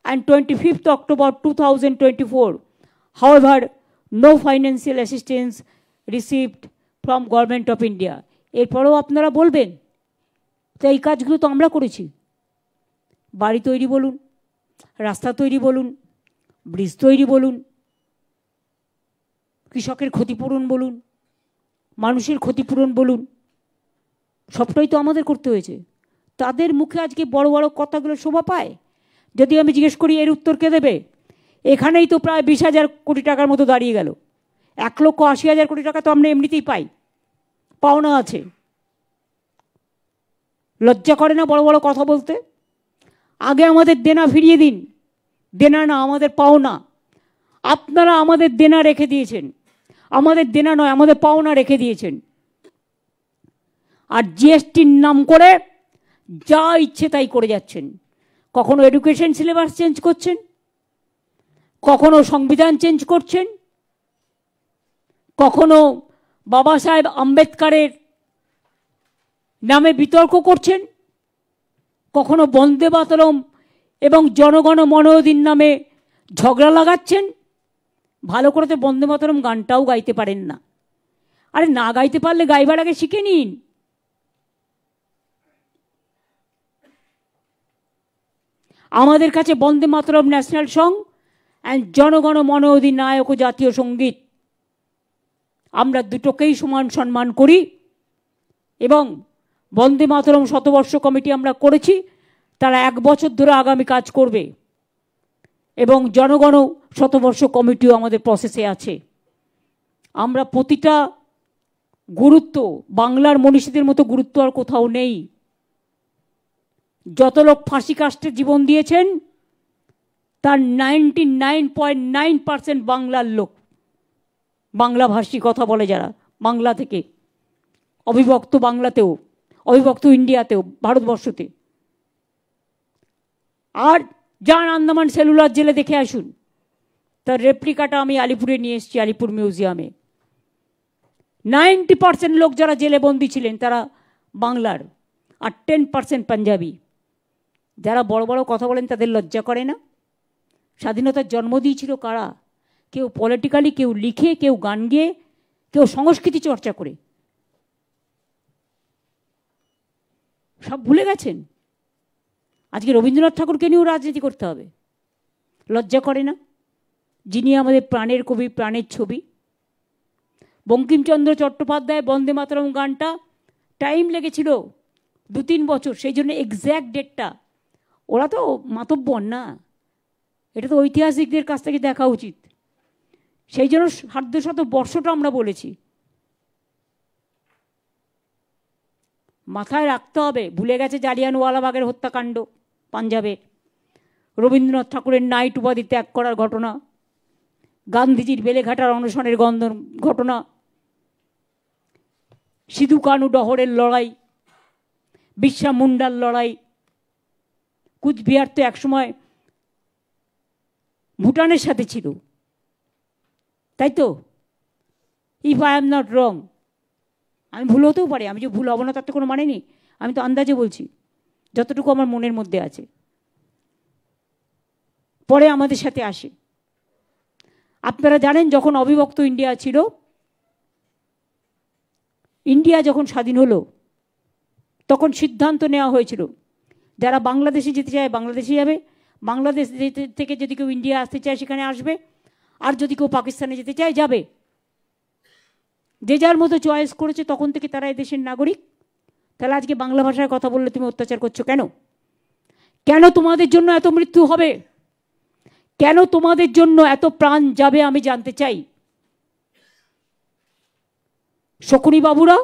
and 25th October 2024. However, no financial assistance received from Government of India. এরপরেও আপনারা বলবেন তো এই কাজগুলো তো আমরা করেছি। বাড়ি তৈরি বলুন, রাস্তা তৈরি বলুন, ব্রিজ তৈরি বলুন, কৃষকের ক্ষতিপূরণ বলুন, মানুষের ক্ষতিপূরণ বলুন, সবটাই তো আমাদের করতে হয়েছে। তাদের মুখে আজকে বড় বড় কথাগুলো শোভা পায়। যদি আমি জিজ্ঞেস করি এর উত্তর কে দেবে, এখানেই তো প্রায় 20,000 কোটি টাকার মতো দাঁড়িয়ে গেল। 1,80,000 কোটি টাকা তো আমরা এমনিতেই পাই, পাওনা আছে। লজ্জা করে না বড় বড় কথা বলতে? আগে আমাদের দেনা ফিরিয়ে দিন। দেনা না, আমাদের পাওনা। আপনারা আমাদের দেনা রেখে দিয়েছেন, আমাদের দেনা নয় আমাদের পাওনা রেখে দিয়েছেন। আর জিএসটির নাম করে যা ইচ্ছে তাই করে যাচ্ছেন। কখনো এডুকেশন সিলেবাস চেঞ্জ করছেন, কখনো সংবিধান চেঞ্জ করছেন, কখনো বাবা সাহেব আম্বেদকরের নামে বিতর্ক করছেন, কখনো বন্দে মাতরম এবং জনগণ মনোদিন নামে ঝগড়া লাগাচ্ছেন। ভালো করে তো বন্দে মাতরম গানটাও গাইতে পারেন না। আরে না গাইতে পারলে গাইবার আগে শিখে নিন। আমাদের কাছে বন্দে মাতরম ন্যাশনাল সং অ্যান্ড জনগণ মন অধিনায়ক জাতীয় সঙ্গীত, আমরা দুটোকেই সমান সম্মান করি। এবং বন্দে মাতরম শতবর্ষ কমিটি আমরা করেছি, তারা 1 বছর ধরে আগামী কাজ করবে। এবং জনগণ শতবর্ষ কমিটিও আমাদের প্রসেসে আছে। আমরা প্রতিটা গুরুত্ব, বাংলার মনীষীদের মতো গুরুত্ব আর কোথাও নেই। যত লোক ফাঁসি কাস্টে জীবন দিয়েছেন তার 99.9% বাংলার লোক, বাংলাভাষী কথা বলে যারা, বাংলা থেকে, অবিভক্ত বাংলাতেও, অবিভক্ত ইন্ডিয়াতেও, ভারতবর্ষতে। আর যান আন্দামান সেলুলার জেলে দেখে আসুন, তার রেপ্লিকাটা আমি আলিপুরে নিয়ে এসেছি, আলিপুর মিউজিয়ামে। 90% লোক যারা জেলে বন্দী ছিলেন তারা বাংলার, আর 10% পাঞ্জাবি। যারা বড় বড় কথা বলেন তাদের লজ্জা করে না? স্বাধীনতার জন্ম দিয়েছিল কারা? কেউ পলিটিক্যালি, কেউ লিখে, কেউ গান গেয়ে, কেউ কেউ সংস্কৃতি চর্চা করে। সব ভুলে গেছেন। আজকে রবীন্দ্রনাথ ঠাকুরকে নিয়েও রাজনীতি করতে হবে? লজ্জা করে না? যিনি আমাদের প্রাণের কবি, প্রাণের ছবি। বঙ্কিমচন্দ্র চট্টোপাধ্যায় বন্দে মাতরম গানটা টাইম লেগেছিল 2-3 বছর, সেই জন্য এক্স্যাক্ট ডেটটা, ওরা তো মাতব্বর না, এটা তো ঐতিহাসিকদের কাছ থেকে দেখা উচিত। সেই জন্য 150 বর্ষটা আমরা বলেছি। মাথায় রাখতে হবে, ভুলে গেছে জালিয়ানওয়ালাবাগের হত্যাকাণ্ড পাঞ্জাবের, রবীন্দ্রনাথ ঠাকুরের নাইট উপাধি ত্যাগ করার ঘটনা, গান্ধীজির বেলেঘাটার অনশনের ঘটনা, সিধু কানু ডহরের লড়াই, বিরসা মুন্ডার লড়াই। কুচবিহার তো একসময় ভুটানের সাথে ছিল, তাই তো? If I am not wrong, আমি ভুল হতেও পারি, আমি যে ভুল হব না তার তো কোনো মানে নেই, আমি তো আন্দাজে বলছি যতটুকু আমার মনের মধ্যে আছে। পরে আমাদের সাথে আসে। আপনারা জানেন যখন অবিভক্ত ইন্ডিয়া ছিল, ইন্ডিয়া যখন স্বাধীন হলো তখন সিদ্ধান্ত নেওয়া হয়েছিল যারা বাংলাদেশে যেতে চায় বাংলাদেশে যাবে, বাংলাদেশ থেকে যদি কেউ ইন্ডিয়া আসতে চায় সেখানে আসবে, আর যদি কেউ পাকিস্তানে যেতে চায় যাবে। যে যার মতো চয়েস করেছে, তখন থেকে তারা এদেশের নাগরিক। তাহলে আজকে বাংলা ভাষায় কথা বললে তুমি অত্যাচার করছো কেন? কেন তোমাদের জন্য এত মৃত্যু হবে? কেন তোমাদের জন্য এত প্রাণ যাবে? আমি জানতে চাই। শকুনি বাবুরা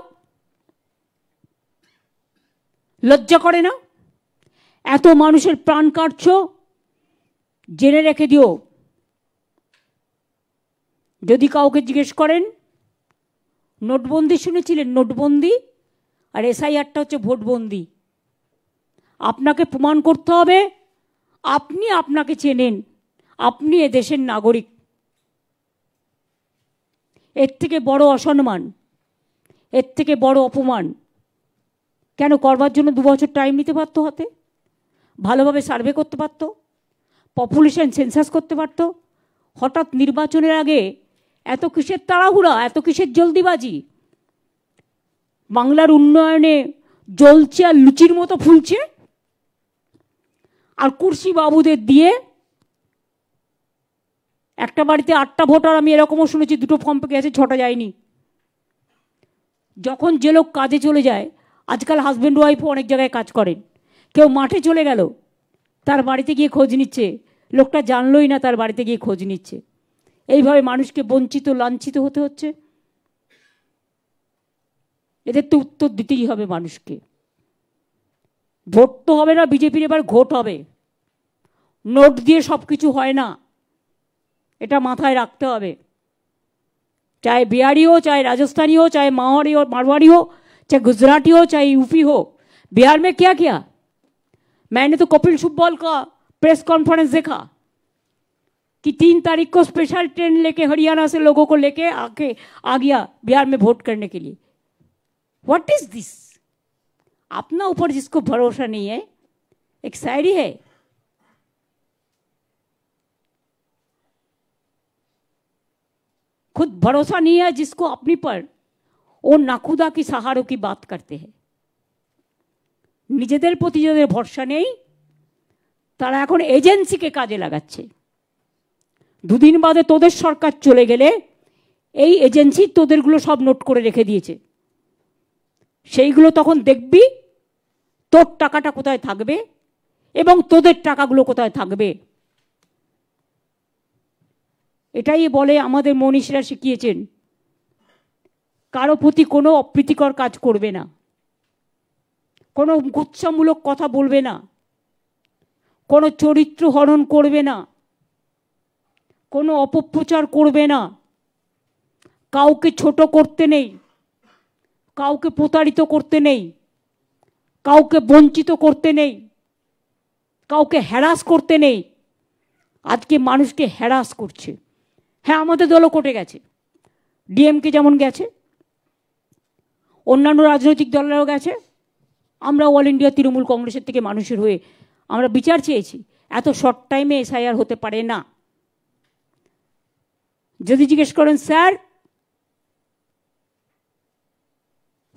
লজ্জা করে না? এত মানুষের প্রাণ কাটছ, জেনে রেখে দিও, যদি কাউকে জিজ্ঞেস করেন, নোটবন্দি শুনেছিলেন? নোটবন্দি আর SIRটা হচ্ছে ভোটবন্দি। আপনাকে প্রমাণ করতে হবে আপনি আপনাকে চেনেন, আপনি এদেশের নাগরিক। এর থেকে বড় অসম্মান, এর থেকে বড় অপমান কেন করবার জন্য 2 বছর টাইম নিতে পারতো? হাতে ভালোভাবে সার্ভে করতে পারত, পপুলেশন সেন্সাস করতে পারত। হঠাৎ নির্বাচনের আগে এত কিসের তাড়াহুড়া, এত কিসের জলদিবাজি? বাংলার উন্নয়নে জ্বলছে আর লুচির মতো ফুলছে, আর কুর্সি বাবুদের দিয়ে একটা বাড়িতে 8টা ভোটার, আমি এরকমও শুনেছি 2টো ফর্ম পেকে গেছে, 6টা যায়নি। যখন যে লোক কাজে চলে যায়, আজকাল হাজব্যান্ড ওয়াইফও অনেক জায়গায় কাজ করেন, কেউ মাঠে চলে গেল, তার বাড়িতে গিয়ে খোঁজ নিচ্ছে, লোকটা জানলই না তার বাড়িতে গিয়ে খোঁজ নিচ্ছে। এইভাবে মানুষকে বঞ্চিত, লাঞ্ছিত হতে হচ্ছে। এদের তো উত্তর দিতেই হবে মানুষকে। ভোট তো হবে না, বিজেপির এবার ঘোট হবে। নোট দিয়ে সব কিছু হয় না, এটা মাথায় রাখতে হবে। चाहे बिहारी हो, चाहे राजस्थानी हो, चाहे मारवाड़ी हो, चाहे गुजराती हो, चाहे यूपी हो। बिहार में क्या किया? मैंने तो कपिल सिब्बल का प्रेस कॉन्फ्रेंस देखा कि 3 तारीख को स्पेशल ट्रेन लेके हरियाणा से लोगों को लेके आ गया बिहार में वोट करने के लिए। What is this? अपना ऊपर जिसको भरोसा नहीं है, एक शायरी है, खुद भरोसा नहीं है जिसको अपनी पर, वो नाखुदा की सहारों की बात करते हैं। নিজেদের প্রতি যাদের ভরসা নেই তারা এখন এজেন্সিকে কাজে লাগাচ্ছে। 2 দিন বাদে তোদের সরকার চলে গেলে এই এজেন্সি তোদেরগুলো সব নোট করে রেখে দিয়েছে, সেইগুলো তখন দেখবি তোর টাকাটা কোথায় থাকবে এবং তোদের টাকাগুলো কোথায় থাকবে। এটাই বলে আমাদের মনীষীরা শিখিয়েছেন, কারো প্রতি কোনো অপ্রীতিকর কাজ করবে না, কোনো গুচ্ছামূলক কথা বলবে না, কোনো চরিত্র হনন করবে না, কোনো অপপ্রচার করবে না, কাউকে ছোট করতে নেই, কাউকে প্রতারিত করতে নেই, কাউকে বঞ্চিত করতে নেই, কাউকে হ্যারাস করতে নেই। আজকে মানুষকে হ্যারাস করছে। হ্যাঁ, আমাদের দলও কোর্টে গেছে, ডিএমকে যেমন গেছে, অন্যান্য রাজনৈতিক দলেরাও গেছে। আমরা অল ইন্ডিয়া তৃণমূল কংগ্রেসের থেকে মানুষের হয়ে আমরা বিচার চেয়েছি। এত শর্ট টাইমে SIR হতে পারে না। যদি জিজ্ঞেস করেন স্যার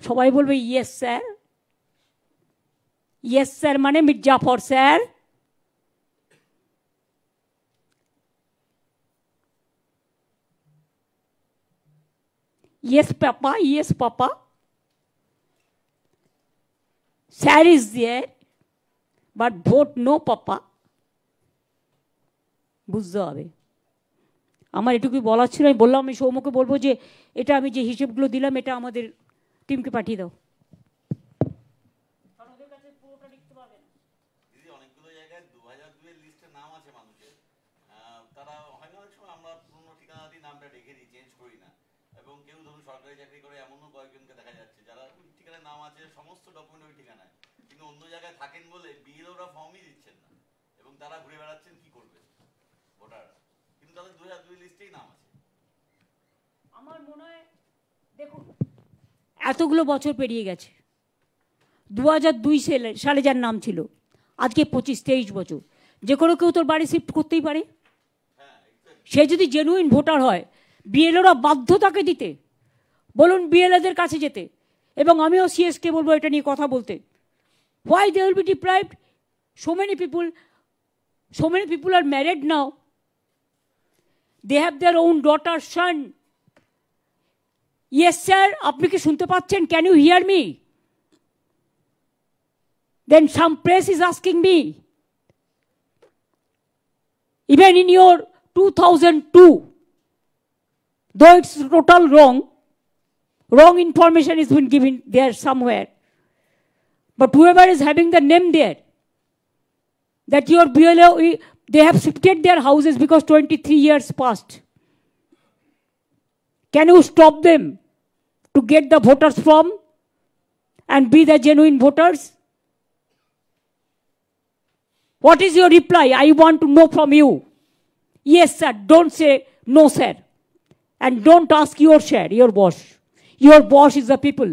সবাই বলবে ইয়েস স্যার। ইয়েস স্যার মানে Mir Jafar sir. Yes, Papa. Yes, Papa. Sir is there, but vote no, Papa. বুঝতে হবে। আমার এটুকুই বলার ছিল। আমি বললাম, আমি সৌম্যকে বলবো যে এটা আমি যে হিসেবগুলো দিলাম এটা আমাদের টিমকে পাঠিয়ে দাও।
অনেকগুলো জায়গায় 2002 এর লিস্টে নাম আছে মানুষের, তারা হয় না অনেক সময় আমরা পুরনো ঠিকানা দিয়ে নামটা রেখে দিই, চেঞ্জ করি না। এবং কেউ ধরুন সরকারি চাকরি করে এমনও কয়েকজনকে দেখা যাচ্ছে যারা ওই ঠিকানায় নাম আছে, সমস্ত ডকুমেন্ট ওই ঠিকানায়, কিন্তু অন্য জায়গায় থাকেন বলে বিএলওরা ফর্মই দিচ্ছেন না এবং তারা ঘুরে বেড়াচ্ছেন কি করবে ভোটাররা, কিন্তু তাদের 2002 লিস্টেই নাম আছে।
আমার মনে হয় দেখুন এতগুলো বছর পেরিয়ে গেছে, 2002 সালে যার নাম ছিল আজকে 25-23 বছর, যে কোনো কেউ তোর বাড়ি শিফট করতেই পারে। সে যদি জেনুইন ভোটার হয় বিএলওরা বাধ্য তাকে দিতে, বলুন বিএলওদের কাছে যেতে। এবং আমিও সিএসকে বলবো এটা নিয়ে কথা বলতে। Why they will be deprived? so many people are married now, they have their own daughter, son. Yes sir, আপনি কি শুনতে পাচ্ছেন? Can you hear me? Then some press is asking me, even in your 2002, though it's total wrong information has been given there somewhere, but whoever is having the name there, that your BLO, they have shifted their houses because 23 years passed. Can you stop them to get the voters from and be the genuine voters? What is your reply? I want to know from you. Yes sir, don't say no sir. And don't ask your share, your boss. Your boss is the people.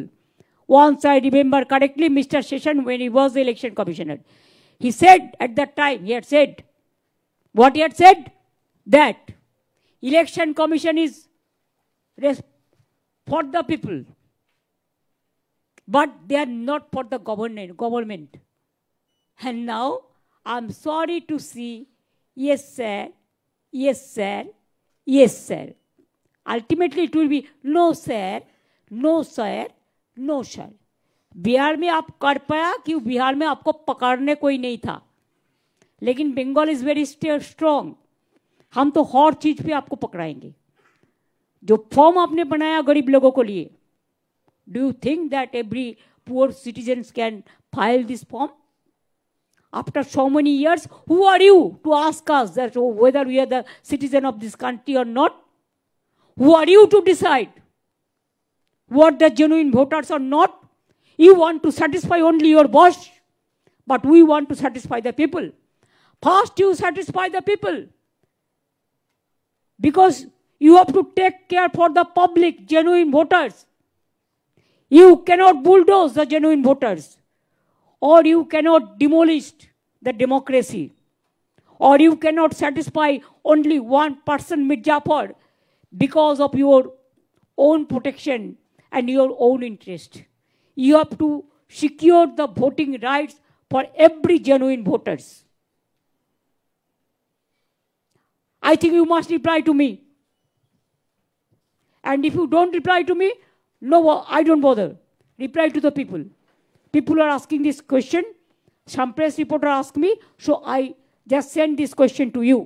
Once I remember correctly, Mr. Session, when he was the election commissioner, he said at that time, he had said, what he had said? That election commission is for the people, but they are not for the government. And now, I'm sorry to see, yes sir, yes sir, yes sir. Ultimately, it will be no sir, no sir, no sir. Bihar में आप कर पाया कि बिहार में आपको पकड़ने कोई नहीं था, लेकिन बंगाल इज वेरी स्ट्रॉन्ग। हम तो हर चीज पे आपको पकड़ाएंगे। जो फॉर्म आपने बनाया गरीब लोगों को लिए, do you think that every poor citizens can file this form? After so many years, who are you to ask us that whether we are the citizen of this country or not? Who are you to decide what the genuine voters or not? You want to satisfy only your boss, but we want to satisfy the people. First, you satisfy the people, because you have to take care for the public, genuine voters. You cannot bulldoze the genuine voters, or you cannot demolish the democracy, or you cannot satisfy only one person, Mirzapur, because of your own protection and your own interest. You have to secure the voting rights for every genuine voters. I think you must reply to me. And if you don't reply to me, no, I don't bother. Reply to the people. People are asking this question. Some press reporter asked me, so I just send this question to you.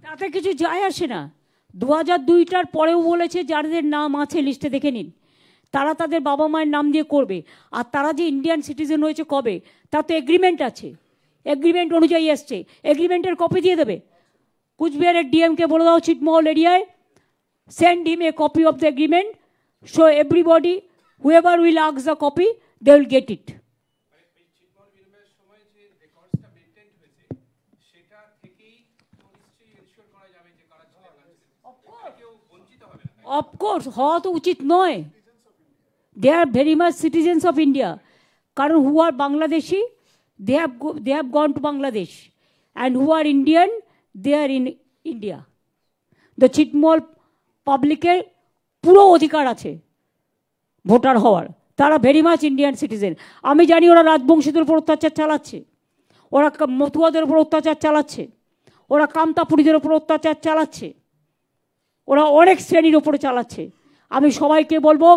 তাতে কিছু যায় আসে না। 2002টার পরেও বলেছে যাদের নাম আছে লিস্টে দেখে নিন, তারা তাদের বাবা মায়ের নাম দিয়ে করবে। আর তারা যে ইন্ডিয়ান সিটিজেন হয়েছে কবে, তার তো এগ্রিমেন্ট আছে, এগ্রিমেন্ট অনুযায়ী এসছে, এগ্রিমেন্টের কপি দিয়ে দেবে। কুচবিহারের ডিএমকে বলে দাও ছিটমহল এরিয়ায়, send him a copy of the agreement, so everybody whoever will ask the copy they will get it. Of course হওয়া তো উচিত নয়। They are very much citizens of India, কারণ who R Bangladeshi they have gone to Bangladesh, and who are Indian they are in India. The ছিটমহল পাবলিকের পুরো অধিকার আছে ভোটার হওয়ার, তারা ভেরি মাচ ইন্ডিয়ান সিটিজেন। আমি জানি ওরা রাজবংশীদের উপর অত্যাচার চালাচ্ছে, ওরা মতুয়াদের উপর অত্যাচার চালাচ্ছে, ওরা কামতাপুরীদের উপর অত্যাচার চালাচ্ছে, ওরা অনেক শ্রেণীর ওপরে চালাচ্ছে। আমি সবাইকে বলবো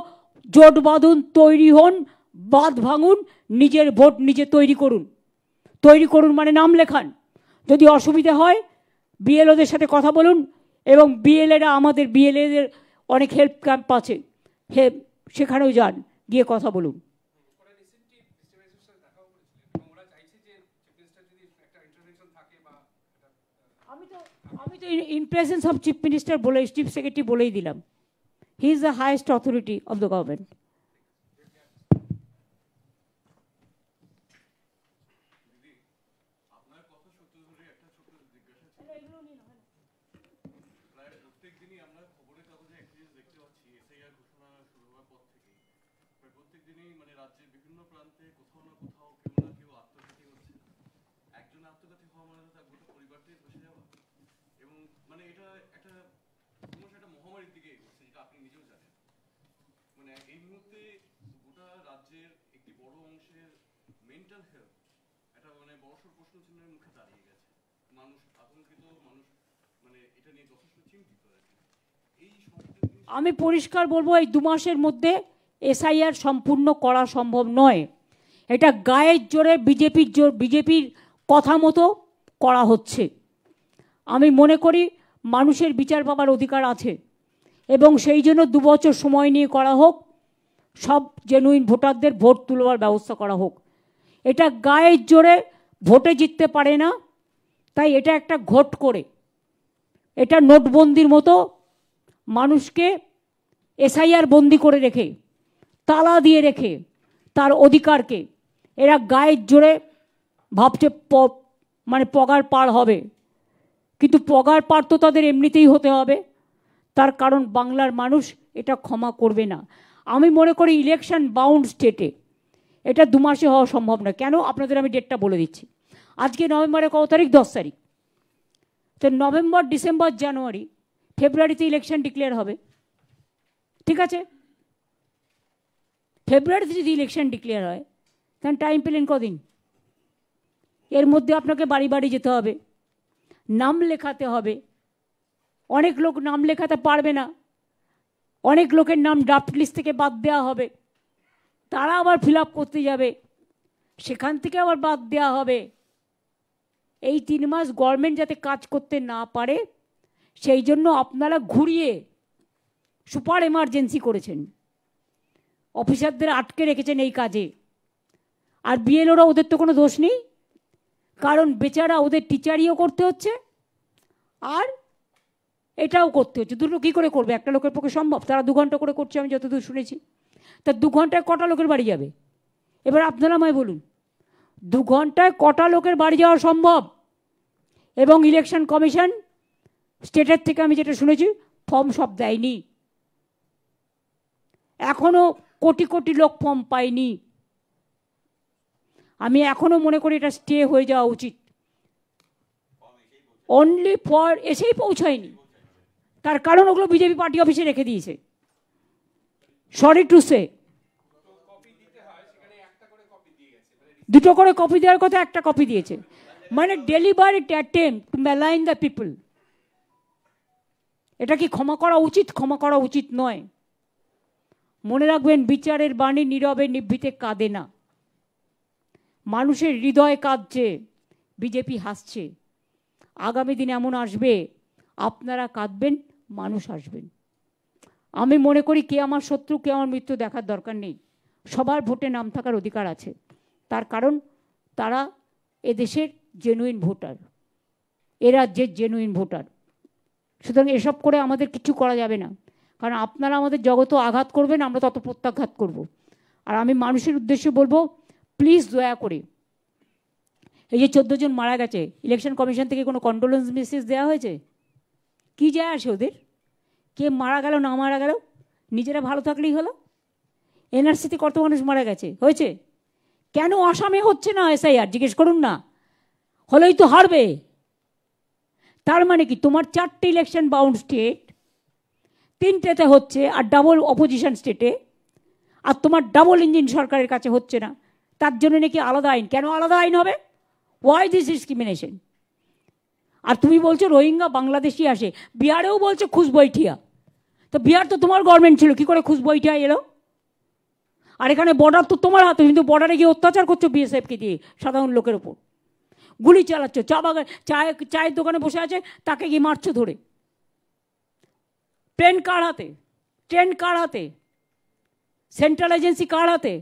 জোট বাঁধুন, তৈরি হন, বাঁধ ভাঙুন, নিজের ভোট নিজে তৈরি করুন। তৈরি করুন মানে নাম লেখান, যদি অসুবিধা হয় বিএলওদের সাথে কথা বলুন, এবং বিএলএরা আমাদের বিএলএদের অনেক হেল্প ক্যাম্প আছে, সেখানেও যান, গিয়ে কথা বলুন। আমি তো in presence of chief minister বলে, চিফ সেক্রেটারি বলেই দিলাম, he is the highest authority of the government.
এই মুহূর্তে গোটা রাজ্যের একটি বড় অংশের মেন্টাল হেলথ একটা বড়সড় প্রশ্ন চিহ্নের মুখে দাঁড়িয়ে গেছে। মানুষ আতঙ্কিত, মানুষ এটা নিয়ে যথেষ্ট চিন্তিত। এই
আমি পরিষ্কার বলবো, এই 2 মাসের মধ্যে এসআইআর সম্পূর্ণ করা সম্ভব নয়। এটা গায়ের জোরে বিজেপির কথা মতো করা হচ্ছে। আমি মনে করি মানুষের বিচার পাবার অধিকার আছে, এবং সেই জন্য 2 বছর সময় নিয়ে করা হোক, সব জেনুইন ভোটারদের ভোট তুলবার ব্যবস্থা করা হোক। এটা গায়ের জোরে ভোটে জিততে পারে না, তাই এটা একটা ঘোট করে, এটা নোটবন্দির মতো মানুষকে এসআইআর বন্দি করে রেখে, তালা দিয়ে রেখে তার অধিকারকে এরা গায়ের জোরে ভাবছে পগার পার হবে, কিন্তু পগার পার তো তাদের এমনিতেই হতে হবে, তার কারণ বাংলার মানুষ এটা ক্ষমা করবে না। আমি মনে করি ইলেকশন বাউন্ড স্টেটে এটা 2 মাসে হওয়া সম্ভব না। কেন? আপনাদের আমি ডেটটা বলে দিচ্ছি। আজকে নভেম্বরের কত তারিখ? 10 তারিখ। তো নভেম্বর, ডিসেম্বর, জানুয়ারি, ফেব্রুয়ারিতে ইলেকশন ডিক্লেয়ার হবে, ঠিক আছে? ফেব্রুয়ারিতে যদি ইলেকশন ডিক্লেয়ার হয়, তখন টাইম পেলেন কদিন? এর মধ্যে আপনাকে বাড়ি বাড়ি যেতে হবে, নাম লেখাতে হবে। অনেক লোক নাম লেখাতে পারবে না, অনেক লোকের নাম ড্রাফট লিস্ট থেকে বাদ দেওয়া হবে, তারা আবার ফিল আপ করতে যাবে, সেখান থেকে আবার বাদ দেওয়া হবে। এই 3 মাস গভর্নমেন্ট যাতে কাজ করতে না পারে, সেই জন্য আপনারা ঘুরিয়ে সুপার এমার্জেন্সি করেছেন, অফিসারদের আটকে রেখেছেন এই কাজে। আর বিএলওরা, ওদের তো কোনো দোষ নেই, কারণ বেচারা ওদের টিচারিও করতে হচ্ছে আর এটাও করতে হচ্ছে। দুটো কী করে করবে? একটা লোকের পক্ষে সম্ভব? তারা 2 ঘন্টা করে করছে, আমি যতদূর শুনেছি। তা 2 ঘন্টায় কটা লোকের বাড়ি যাবে? এবার আপনারা আমায় বলুন, 2 ঘন্টায় কটা লোকের বাড়ি যাওয়া সম্ভব? এবং ইলেকশন কমিশন স্টেটের থেকে আমি যেটা শুনেছি, ফর্ম সব দেয়নি, এখনো কোটি কোটি লোক ফর্ম পায়নি। আমি এখনো মনে করি এটা স্টে হয়ে যাওয়া উচিত। অনলি ফর এসেই পৌঁছায়নি, তার কারণ ওগুলো বিজেপি পার্টি অফিসে রেখে দিয়েছে। সরি টু সে, 2টো করে কপি দেওয়ার কথা, 1টা কপি দিয়েছে, মানে deliberate attempt two malign the people. এটা কি ক্ষমা করা উচিত? ক্ষমা করা উচিত নয়। মনে রাখবেন, বিচারের বাণী নীরবে নিভৃতে কাঁদে না। মানুষের হৃদয় কাঁদছে, বিজেপি হাসছে। আগামী দিন এমন আসবে, আপনারা কাঁদবেন, মানুষ আসবেন। আমি মনে করি কে আমার শত্রু, কে আমার মিত্র দেখার দরকার নেই। সবার ভোটে নাম থাকার অধিকার আছে, তার কারণ তারা এদেশের জেনুইন ভোটার, এ রাজ্যের জেনুইন ভোটার। সুতরাং এসব করে আমাদের কিছু করা যাবে না, কারণ আপনারা আমাদের জগত আঘাত করবেন, আমরা তত প্রত্যাঘাত করব। আর আমি মানুষের উদ্দেশ্যে বলবো, প্লিজ দয়া করে, এই যে 14 জন মারা গেছে, ইলেকশন কমিশন থেকে কোনো কন্ডোলেন্স মেসেজ দেওয়া হয়েছে? কি যায় আসে ওদের? কে মারা গেল না মারা গেল, নিজেরা ভালো থাকলেই হলো। এনআরসিতে কত মানুষ মারা গেছে, হয়েছে, কেন আসামে হচ্ছে না এসআইআর জিজ্ঞেস করুন না, হলেই তো হারবে। তার মানে কি, তোমার 4টে ইলেকশন বাউন্ড স্টেট, 3টেতে হচ্ছে আর ডাবল অপোজিশন স্টেটে, আর তোমার ডাবল ইঞ্জিন সরকারের কাছে হচ্ছে না, তার জন্য নাকি আলাদা আইন। কেন আলাদা আইন হবে? Why this discrimination? আর তুমি বলছো রোহিঙ্গা বাংলাদেশি আসে, বিহারেও বলছো খুশবৈঠিয়া, তো বিহার তো তোমার গভর্নমেন্ট ছিল, কি করে খুশবৈঠিয়া এলো? আর এখানে বর্ডার তো তোমার হাতে, কিন্তু বর্ডারে গিয়ে অত্যাচার করছো বিএসএফকে দিয়ে সাধারণ লোকের ওপর, গুলি চালাচ্ছ, চা বাগান চায়ের দোকানে বসে আছে তাকে গিয়ে মারছো ধরে। ট্রেন কার হাতে? ট্রেন কার হাতে? সেন্ট্রাল এজেন্সি কার হাতে?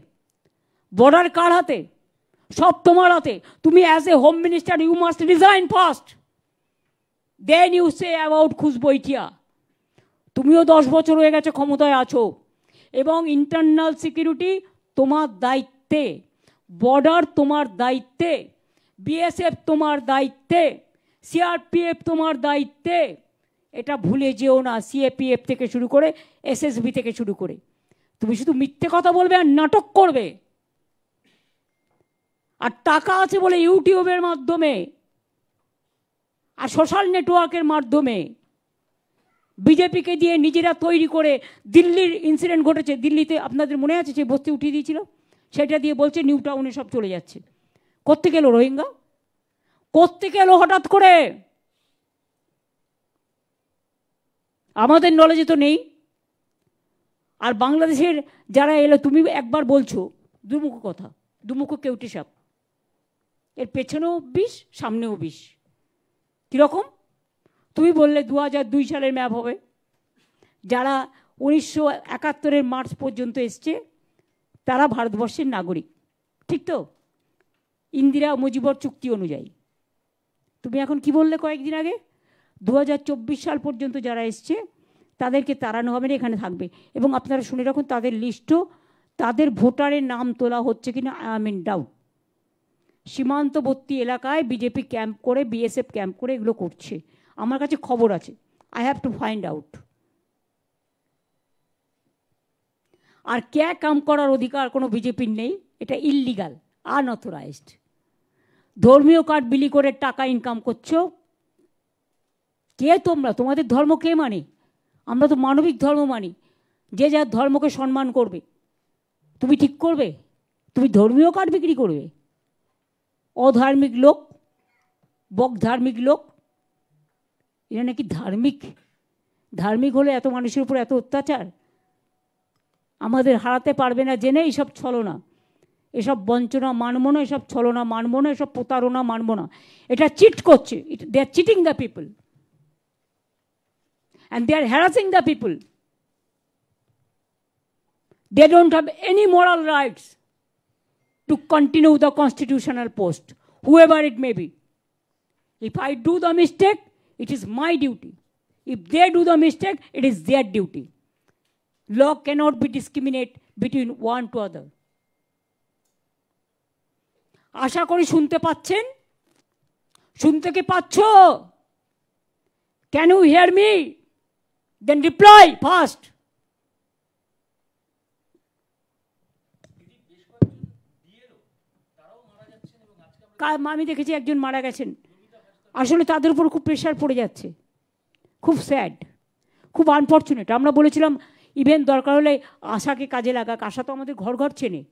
বর্ডার কার হাতে? সব তোমার হাতে। তুমি as a home minister you must resign first, then you say about খুশবৈঠিয়া। তুমিও 10 বছর হয়ে গেছে ক্ষমতায় আছো, এবং ইন্টারনাল সিকিউরিটি তোমার দায়িত্বে, বর্ডার তোমার দায়িত্বে, বিএসএফ তোমার দায়িত্বে, সিআরপিএফ তোমার দায়িত্বে। এটা ভুলে যেও না, সিএপিএফ থেকে শুরু করে এসএসবি থেকে শুরু করে। তুমি শুধু মিথ্যে কথা বলবে আর নাটক করবে, আর টাকা আছে বলে ইউটিউবের মাধ্যমে আর সোশ্যাল নেটওয়ার্কের মাধ্যমে বিজেপিকে দিয়ে নিজেরা তৈরি করে, দিল্লির ইনসিডেন্ট ঘটেছে, দিল্লিতে আপনাদের মনে আছে যে বস্তি উঠিয়ে দিয়েছিল, সেটা দিয়ে বলছে নিউ টাউনে সব চলে যাচ্ছে। কোত্থেকে এলো রোহিঙ্গা? কোত্থেকে এলো হঠাৎ করে? আমাদের নলেজে তো নেই। আর বাংলাদেশের যারা এলো, তুমি একবার বলছো দুমুখ কথা, দুমুখ কেউটে সাপ, এর পেছনেও বিষ সামনেও বিষ। কীরকম? তুমি বললে 2002 সালের ম্যাপ হবে, যারা 1971 মার্চ পর্যন্ত এসছে তারা ভারতবর্ষের নাগরিক, ঠিক তো? ইন্দিরা মুজিবর চুক্তি অনুযায়ী। তুমি এখন কি বললে কয়েকদিন আগে? 2024 সাল পর্যন্ত যারা এসছে তাদেরকে তাড়ানো হবে না, এখানে থাকবে। এবং আপনারা শুনে রাখুন, তাদের লিস্টও, তাদের ভোটারের নাম তোলা হচ্ছে কিনা আই এম ইন ডাউট। সীমান্তবর্তী এলাকায় বিজেপি ক্যাম্প করে, বিএসএফ ক্যাম্প করে এগুলো করছে, আমার কাছে খবর আছে, I have to find out. আর ক্যাম্প করার অধিকার কোনো বিজেপির নেই, এটা ইললিগাল, আনঅথরাইজড। ধর্মীয় কার্ড বিলি করে টাকা ইনকাম করছো। কে তোমরা? তোমাদের ধর্ম কে মানে? আমরা তো মানবিক ধর্ম মানি, যে যার ধর্মকে সম্মান করবে। তুমি ঠিক করবে? তুমি ধর্মীয় কার্ড বিক্রি করবে? অধার্মিক লোক, বক ধার্মিক লোক, এরা নাকি ধার্মিক। ধার্মিক হলে এত মানুষের উপর এত অত্যাচার? আমাদের হারাতে পারবে না জেনে এইসব ছলনা, এসব বঞ্চনা মানব না, এসব ছলনা মানব না, এসব প্রতারণা মানব না। এটা চিট করছে, they are cheating the people and they are harassing the people. They don't have any moral rights to continue the constitutional post, whoever it may be. If I do the mistake, it is my duty. If they do the mistake, it is their duty. Law cannot be discriminate between one to other. আশা করি শুনতে পাচ্ছেন? শুনতে কি পাচ্ছ? Can you hear me? Then reply fast. আমি দেখেছি একজন মারা গেছেন, আসলে তাদের উপর খুব প্রেশার পড়ে যাচ্ছে, খুব স্যাড, খুব আনফর্চুনেট। আমরা বলেছিলাম ইভেন দরকার হলে আশাকে কাজে লাগাক, আশা তো আমাদের ঘর ঘর চেনে,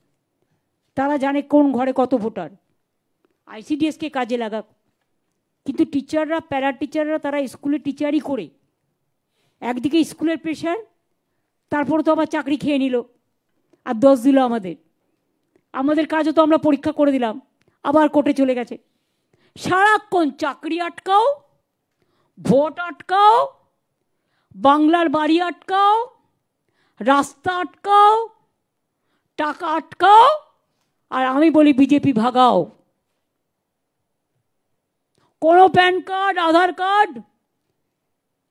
তারা জানে কোন ঘরে কত ভোটার, আইসিডিএসকে কাজে লাগাক। কিন্তু টিচাররা, প্যারা টিচাররা, তারা স্কুলে টিচারই করে, একদিকে স্কুলের প্রেশার, তারপর তো আবার চাকরি খেয়ে নিল আর দোষ দিল আমাদের। আমাদের কাজও তো আমরা পরীক্ষা করে দিলাম, আবার কোর্টে চলে গেছে। সারাক্ষণ চাকরি আটকাও, ভোট আটকাও, বাংলার বাড়ি আটকাও, রাস্তা আটকাও, টাকা আটকাও, আর আমি বলি বিজেপি ভাগাও। কোনো প্যান কার্ড,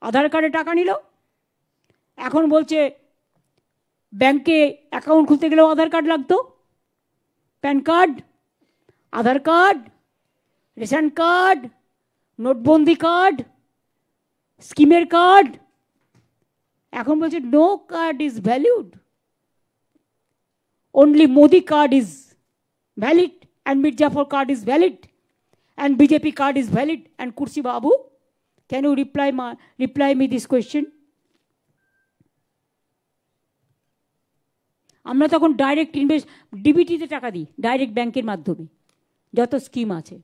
আধার কার্ডে টাকা নিল, এখন বলছে ব্যাংকে অ্যাকাউন্ট খুলতে গেলেও আধার কার্ড লাগতো। PAN card, Aadhaar card, ration card, নোটবন্দি কার্ড, স্কিমের কার্ড, এখন বলছে no card is valid, only Modi card is valid and Mirzapur card is valid and BJP card is valid. And Kursi Babu, can you reply me this question? আমরা তখন direct invest ডিবিটিতে টাকা দিই, direct ব্যাংকের মাধ্যমে যত scheme আছে।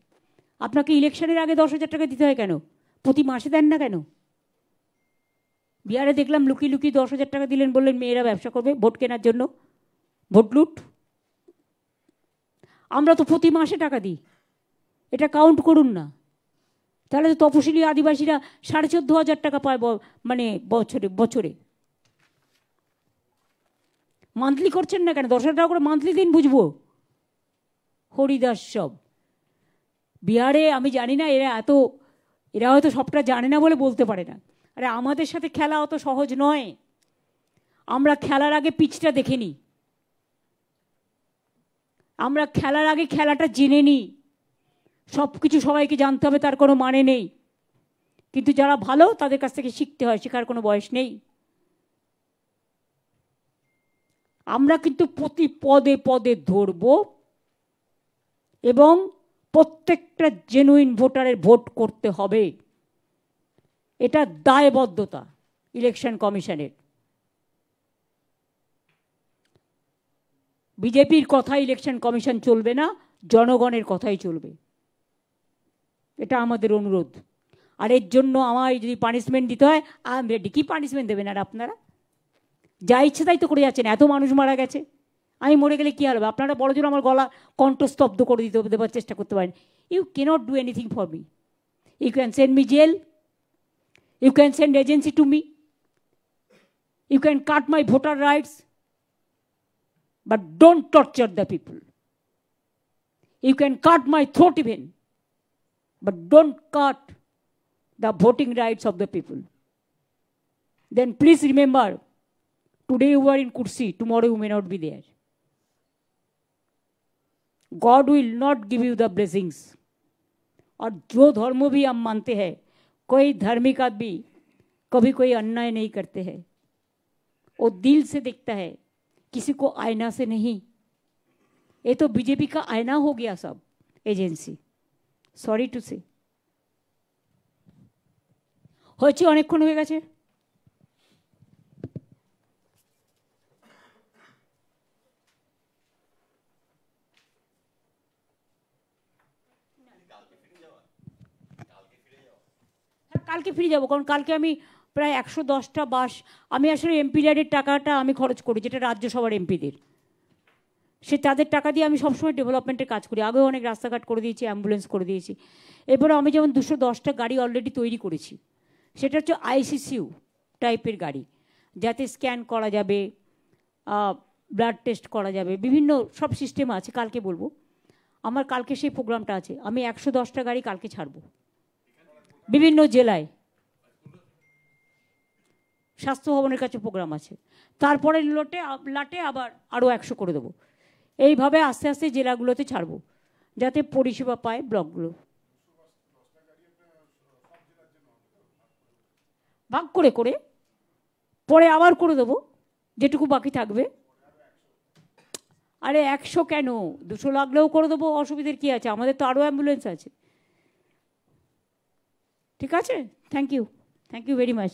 আপনাকে ইলেকশনের আগে 10,000 টাকা দিতে হয় কেন? প্রতি মাসে দেন না কেন? বিহারে দেখলাম লুকিয়ে লুকিয়ে 10,000 টাকা দিলেন, বললেন মেয়েরা ব্যবসা করবে ভোট কেনার জন্য, ভোট লুট। আমরা তো প্রতি মাসে টাকা দিই, এটা কাউন্ট করুন না। তাহলে তো তপশিলি আদিবাসীরা 14,500 টাকা পায় মানে বছরে। মান্থলি করছেন না কেন? 10,000 টাকা করে মান্থলি দিন, বুঝবো। হরিদাস সব বিহারে, আমি জানি না এরা হয়তো সবটা জানে না বলে বলতে পারে না। আরে আমাদের সাথে খেলা অত সহজ নয়। আমরা খেলার আগে পিচটা দেখে নিই, আমরা খেলার আগে খেলাটা জেনে নিই। সব কিছু সবাইকে জানতে হবে তার কোনো মানে নেই, কিন্তু যারা ভালো তাদের কাছ থেকে শিখতে হয়, শেখার কোনো বয়স নেই। আমরা কিন্তু প্রতি পদে পদে ধরব এবং প্রত্যেকটা জেনুইন ভোটারের ভোট করতে হবে, এটা দায়বদ্ধতা ইলেকশন কমিশনের। বিজেপির কথাই ইলেকশন কমিশন চলবে না, জনগণের কথাই চলবে, এটা আমাদের অনুরোধ। আর এর জন্য আমায় যদি পানিশমেন্ট দিতে হয়, আই এম রেডি। কি পানিশমেন্ট দেবেন আর আপনারা? যা ইচ্ছে তাই তো করে যাচ্ছেন। এত মানুষ মারা গেছে, আমি মরে গেলে কী হবে? আপনারা বড় জোর আমার গলা কণ্ঠস্তব্ধ করে দেওয়ার চেষ্টা করতে পারেন। You cannot do anything for me. You can send me jail, you can send agency to me, you can cut my voter rights, but don't torture the people. You can cut my throat even, but don't cut the voting rights of the people. Then please remember, today you are in Kursi, tomorrow you may not be there. God will not give you the blessings. और जो धर्म भी हम मानते हैं, कोई धार्मिक आदमी कभी कोई अन्याय नहीं करते हैं, वो दिल से देखता है, किसी को आईना से नहीं। ये तो बीजेपी का आईना हो गया सब एजेंसी, सॉरी टू से। হয়েছে, অনেকক্ষণ হয়ে গেছে। কালকে ফিরে যাবো, কারণ কালকে আমি প্রায় 110টা বাস, আমি আসলে এমপি ল্যাডের টাকাটা আমি খরচ করি, যেটা রাজ্যসভার এমপিদের, সে তাদের টাকা দিয়ে আমি সবসময় ডেভেলপমেন্টের কাজ করি। আগেও অনেক রাস্তাঘাট করে দিয়েছি, অ্যাম্বুলেন্স করে দিয়েছি। এরপরে আমি যেমন 210টা গাড়ি অলরেডি তৈরি করেছি, সেটা হচ্ছে আইসিসিউ টাইপের গাড়ি, যাতে স্ক্যান করা যাবে, ব্লাড টেস্ট করা যাবে, বিভিন্ন সব সিস্টেম আছে। কালকে বলবো, আমার কালকে সেই প্রোগ্রামটা আছে। আমি 110টা গাড়ি কালকে ছাড়বো বিভিন্ন জেলায়, স্বাস্থ্য ভবনের কাছে প্রোগ্রাম আছে। তারপরে লাটে আবার আরও 100 করে দেবো। এইভাবে আস্তে আস্তে জেলাগুলোতে ছাড়বো, যাতে পরিষেবা পায় ব্লকগুলো। ভাগ করে করে পরে আবার করে দেবো যেটুকু বাকি থাকবে। আরে 100 কেন, 200 লাগলেও করে দেবো, অসুবিধার কী আছে? আমাদের তো আরও অ্যাম্বুলেন্স আছে। ঠিক আছে, থ্যাংক ইউ ভেরি মাচ।